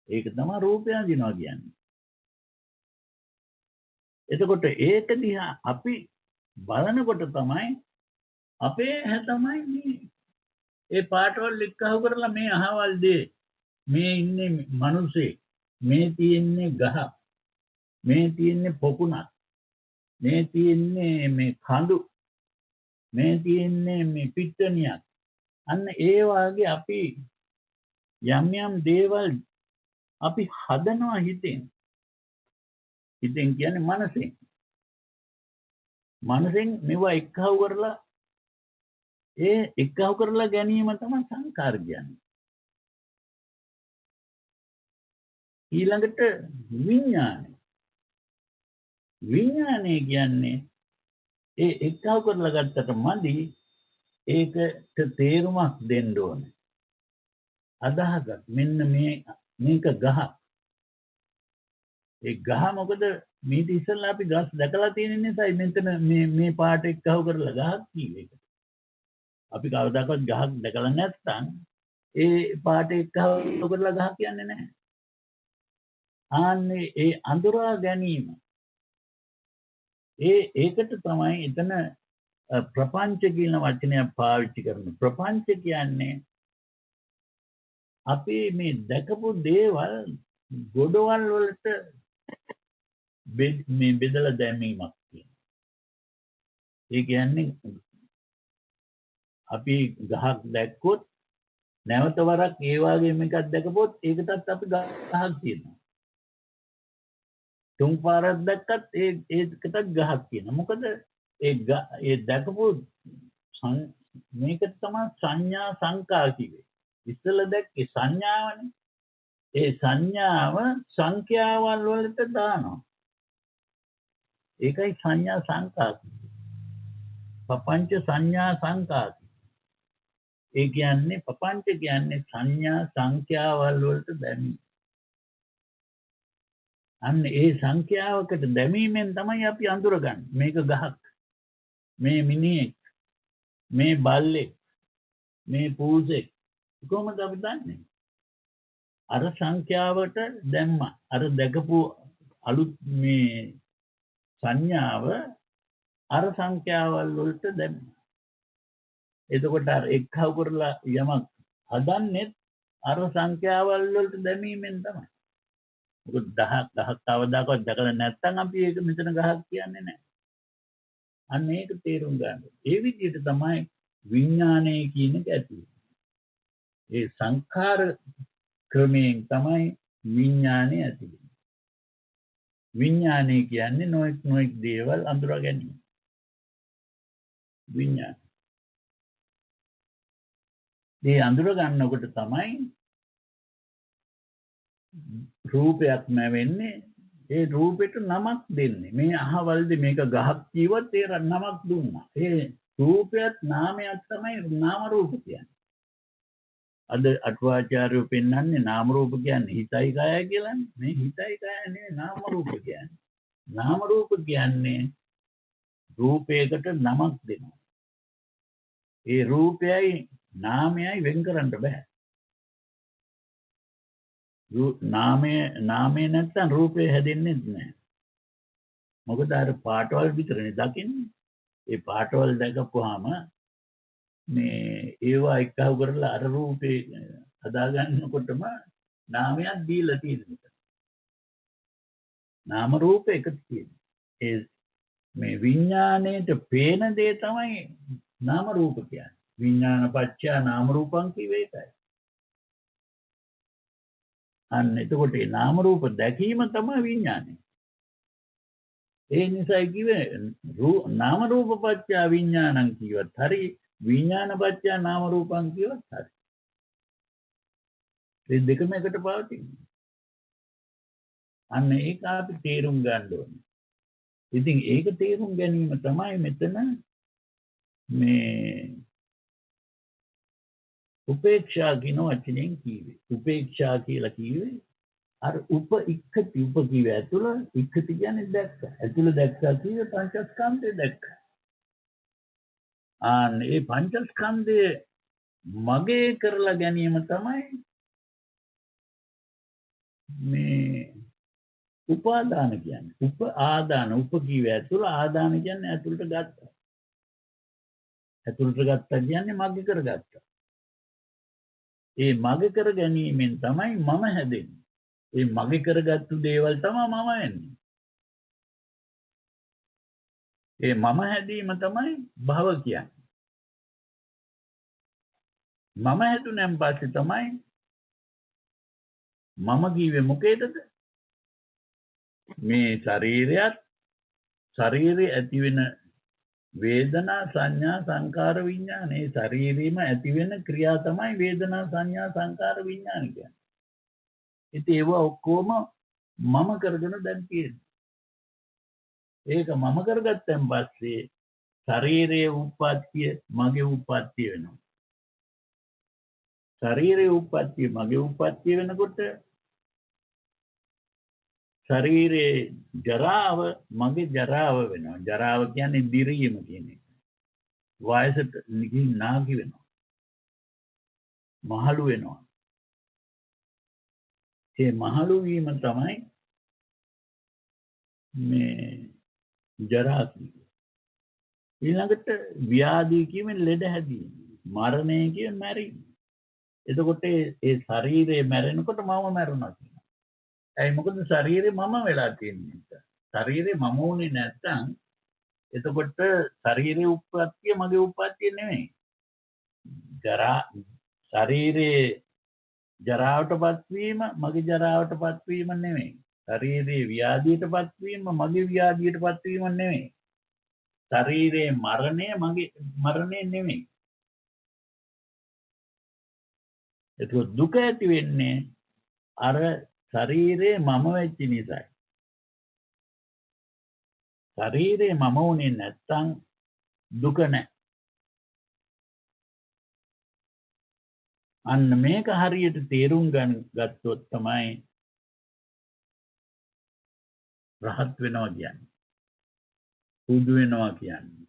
ඒක තමයි රූපය අඳිනවා කියන්නේ. එතකොට ඒක දිහා අපි බලනකොට තමයි අපේ ඇහැ තමයි මේ ඒ පාටවල් එක්කහුව කරලා මේ අහවල් දේ, මේ ඉන්නේ මිනිස්සේ, මේ තියෙන්නේ ගහ, මේ තියෙන්නේ පොකුණක්, මේ තියෙන්නේ මේ කඳු, මේ තියෙන්නේ මේ පිට්ටනියක්. අන්න ඒ වාගේ අපි යම් දේවල් අපි හදනවා හිතෙන්. හිතෙන් කියන්නේ මනසෙන්. මනසෙන් මේවා එක්කහුව කරලා ඒ එක්කහුව කරලා ගැනීම තමයි සංකාර කියන්නේ. ඊළඟට විඥානය. විඥානය කියන්නේ ඒ එක්කහුව කරලා ගත්තට මදි, ඒකට තේරුමක් දෙන්න ඕනේ. අදහසක් මෙන්න මේක ගහ. ඒ ගහ මොකද මේක ඉස්සෙල්ලා අපි ගස් දැකලා තියෙන නිසායි මෙතන මේ පාට එක්කහුව කරලා ගහක් කිව්වේ. අපි කවදාකවත් ගහක් දැකලා නැත්නම් ඒ පාට එක්කහුව කරලා ගහ කියන්නේ නැහැ. ආන්නේ ඒ අඳුරා ගැනීම. ඒකට තමයි එතන ප්‍රපංච කියන වචනයක් පාවිච්චි කරනවා. ප්‍රපංච කියන්නේ අපි මේ දැකපු දේවල් ගොඩවල් වලට මේ බෙදලා දැමීමක් තියෙනවා. ඒ කියන්නේ අපි ගහක් දැක්කොත් නැවත වරක් ඒ වගේම එකක් දැකපොත් ඒකටත් අපි ගහක් කියනවා. තුන් පාරක් දැක්කත් ඒකටත් ගහක් කියනවා. මොකද ඒ දැකපු මේක තමයි සංඥා සංකා කිව්වේ. ඉස්සෙල්ලා දැක්කේ සංඥාවනේ. ඒ සංඥාව සංඛ්‍යාවල් වලට දානවා. ඒකයි සංඥා සංකා. පపంచ සංඥා සංකා. ඒ කියන්නේ පపంచ කියන්නේ සංඥා සංඛ්‍යාවල් වලට දැමීම. අන්න ඒ සංඛ්‍යාවකට දැමීමෙන් තමයි අපි අඳුරගන්නේ. මේක ගහක්. මේ මිනිහෙක්. මේ බල්ලෙක්. මේ පූසෙක්. කොහොමද අපි දන්නේ? අර සංඛ්‍යාවට දැම්මා. අර දැකපු අලුත් මේ සංඥාව අර සංඛ්‍යාවල් වලට දැම්මා. එතකොට අර එක්කව කරලා යමක් හදන්නේ අර සංඛ්‍යාවල් වලට දැමීමෙන් තමයි. මොකද 10ක් කවදාකවත් දැකලා නැත්නම් අපි ඒක මෙතන ගහක් කියන්නේ නැහැ. අන්න ඒක තේරුම් ගන්න. ඒ විදිහට තමයි විඥානය කියන එක ඇති වෙන්නේ. ඒ සංඛාර ක්‍රමයෙන් තමයි විඥානය ඇති වෙන්නේ. විඥානය කියන්නේ නොඑක් දේවල් අඳුර ගැනීම. විඥාන. මේ අඳුර ගන්නකොට තමයි රූපයක් නැවෙන්නේ. ඒ රූපෙට නමක් දෙන්නේ. මේ අහවලදී මේක ගහක් කිව්වත් ඒ නමක් දුන්නා. ඒ රූපයත් නාමයක් තමයි නාම රූප කියන්නේ. අද අටුවාචාර්යෝ පෙන්වන්නේ නාම රූප කියන්නේ හිතයි කයයි කියලානේ. මේ හිතයි කයයි නෙවෙයි නාම රූප කියන්නේ. නාම රූප කියන්නේ රූපයකට නමක් දෙනවා. ඒ රූපයයි නාමයයි වෙන් කරන්න බෑ. නාමය නැත්තම් රූපය හැදෙන්නේ නැහැ. මොකද අර පාටවල් විතරනේ දකින්නේ. ඒ පාටවල් දැකපුවාම මේ ඒවා එක්කව කරලා අර රූපේ හදාගන්නකොටම නාමයක් දීලා තියෙනවා. නාම රූප එකතු තියෙනවා. ඒ මේ විඥාණයට පේන දේ තමයි නාම රූප කියන්නේ. විඥාන පත්‍ය නාම රූපං කිව්වේ ඒකයි. අන්න එතකොට මේ නාම රූප දැකීම තමයි විඥානය. ඒ නිසා කිව්වේ නාම රූප පත්‍ය විඥානං කියවත් හරි විඥාන පත්‍ය නාම රූපං කියවත් හරි. මේ දෙකම එකට පවතිනවා. අන්න ඒක අපි තේරුම් ගන්න ඕනේ. ඉතින් ඒක තේරුම් ගැනීම තමයි මෙතන මේ උපේක්ෂා කියන වචනයෙන් කිව්වේ. උපේක්ෂා කියලා කිව්වේ අර ඉක්ඛති කිව්වේ ඇතුළ ඉක්ඛති කියන්නේ දැක්ක. ඇතුළ දැක්කා කිව්වේ පංචස්කන්ධය දැක්ක. ඒ පංචස්කන්ධය මගේ කරලා ගැනීම තමයි මේ උපාදාන කියන්නේ. උප කිව්වේ ඇතුළ ආදාන කියන්නේ ඇතුළට ගත්තා. ඇතුළට ගත්තා කියන්නේ මගේ කරගත්තා. ඒ මගේ කර ගැනීමෙන් තමයි මම හැදෙන්නේ. ඒ මගේ කරගත්තු දේවල් තමයි මම වෙන්නේ. ඒ මම හැදීම තමයි භව කියන්නේ. මම හැදුනන් පස්සේ තමයි මම කිව්වේ මොකේදද? මේ ශරීරයේ ඇති වෙන වේදනා සංඥා සංකාර විඥාන. ඒ ශරීරෙම ඇති වෙන ක්‍රියා තමයි වේදනා සංඥා සංකාර විඥාන කියන්නේ. ඉතින් ඒව ඔක්කොම මම කරගෙන දැන් තියෙනවා. ඒක මම කරගත්තන් පස්සේ ශරීරයේ උප්පත්තිය මගේ උප්පත්තිය වෙනවා. ශරීරයේ උප්පත්තිය මගේ උප්පත්තිය වෙනකොට ශරීරයේ ජරාව මගේ ජරාව වෙනවා. ජරාව කියන්නේ දිරීම කියන එක. වයසට නිකන් නාකි වෙනවා. මහලු වෙනවා. ඒ මහලු වීම තමයි මේ ජරා කියන්නේ. ඊළඟට ව්‍යාධි කියන්නේ ලෙඩ හැදීම. මරණය කියන්නේ මැරීම. එතකොට ඒ ශරීරය මැරෙනකොට මම මැරුණා කියනවා. ඇයි මොකද ශරීරේ මම වෙලා තියෙන නිසා. ශරීරේ මම වුණේ නැත්තම් එතකොට ශරීරේ උප්පත්තිය මගේ උප්පත්තිය නෙමෙයි. ජරා ශරීරේ ජරාවටපත් වීම මගේ ජරාවටපත් වීම නෙමෙයි. ශරීරේ ව්‍යාධියටපත් වීම මගේ ව්‍යාධියටපත් වීම නෙමෙයි. ශරීරේ මරණය මගේ මරණය නෙමෙයි. ඒක දුක ඇති වෙන්නේ අර ශරීරේ මම වෙච්ච නිසායි. ශරීරේ මම වුණේ නැත්තම් දුක නැහැ. අන්න මේක හරියට තේරුම් ගත්තොත් තමයි රහත් වෙනවා කියන්නේ. සුදු වෙනවා කියන්නේ.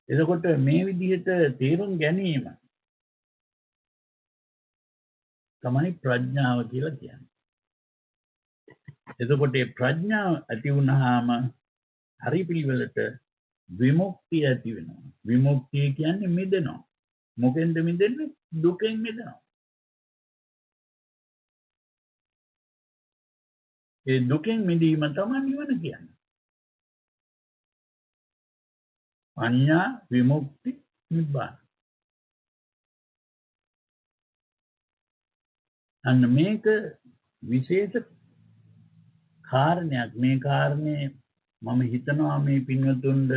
එතකොට මේ විදිහට තේරුම් ගැනීම තමයි ප්‍රඥාව කියලා කියන්නේ. එතකොට මේ ප්‍රඥාව ඇති වුණාම හරි පිළිවෙලට විමුක්තිය ඇති වෙනවා. විමුක්තිය කියන්නේ මිදෙනවා. මොකෙන්ද මිදෙන්නේ? දුකෙන් මිදෙනවා. ඒ දුකෙන් මිදීම තමයි නිවන කියන්නේ. අඤ්ඤා විමුක්ති නිබ්බාන. අන්න මේක විශේෂ කාරණයක්. මේ කාරණේ මම හිතනවා මේ පින්වතුන්ට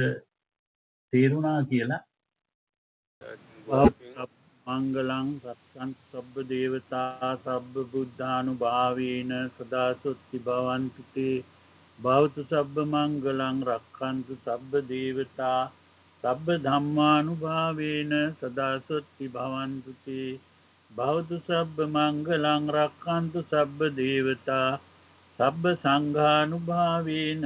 තේරුණා කියලා. මංගලං සත්සං සබ්බ දේවතා සබ්බ බුද්ධානුභාවේන සදා සොත්ති භවන්තු තේ භවතු සබ්බ මංගලං රක්ඛන්තු සබ්බ දේවතා සබ්බ ධම්මානුභාවේන සදා සොත්ති භවන්තු තේ භවතු සබ්බ මංගලං රක්ඛන්තු සබ්බ දේවතා සබ්බ සංඝානුභාවේන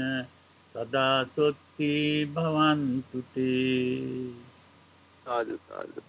සදා සොත්ති භවන්තු තේ. සාදු සාදු.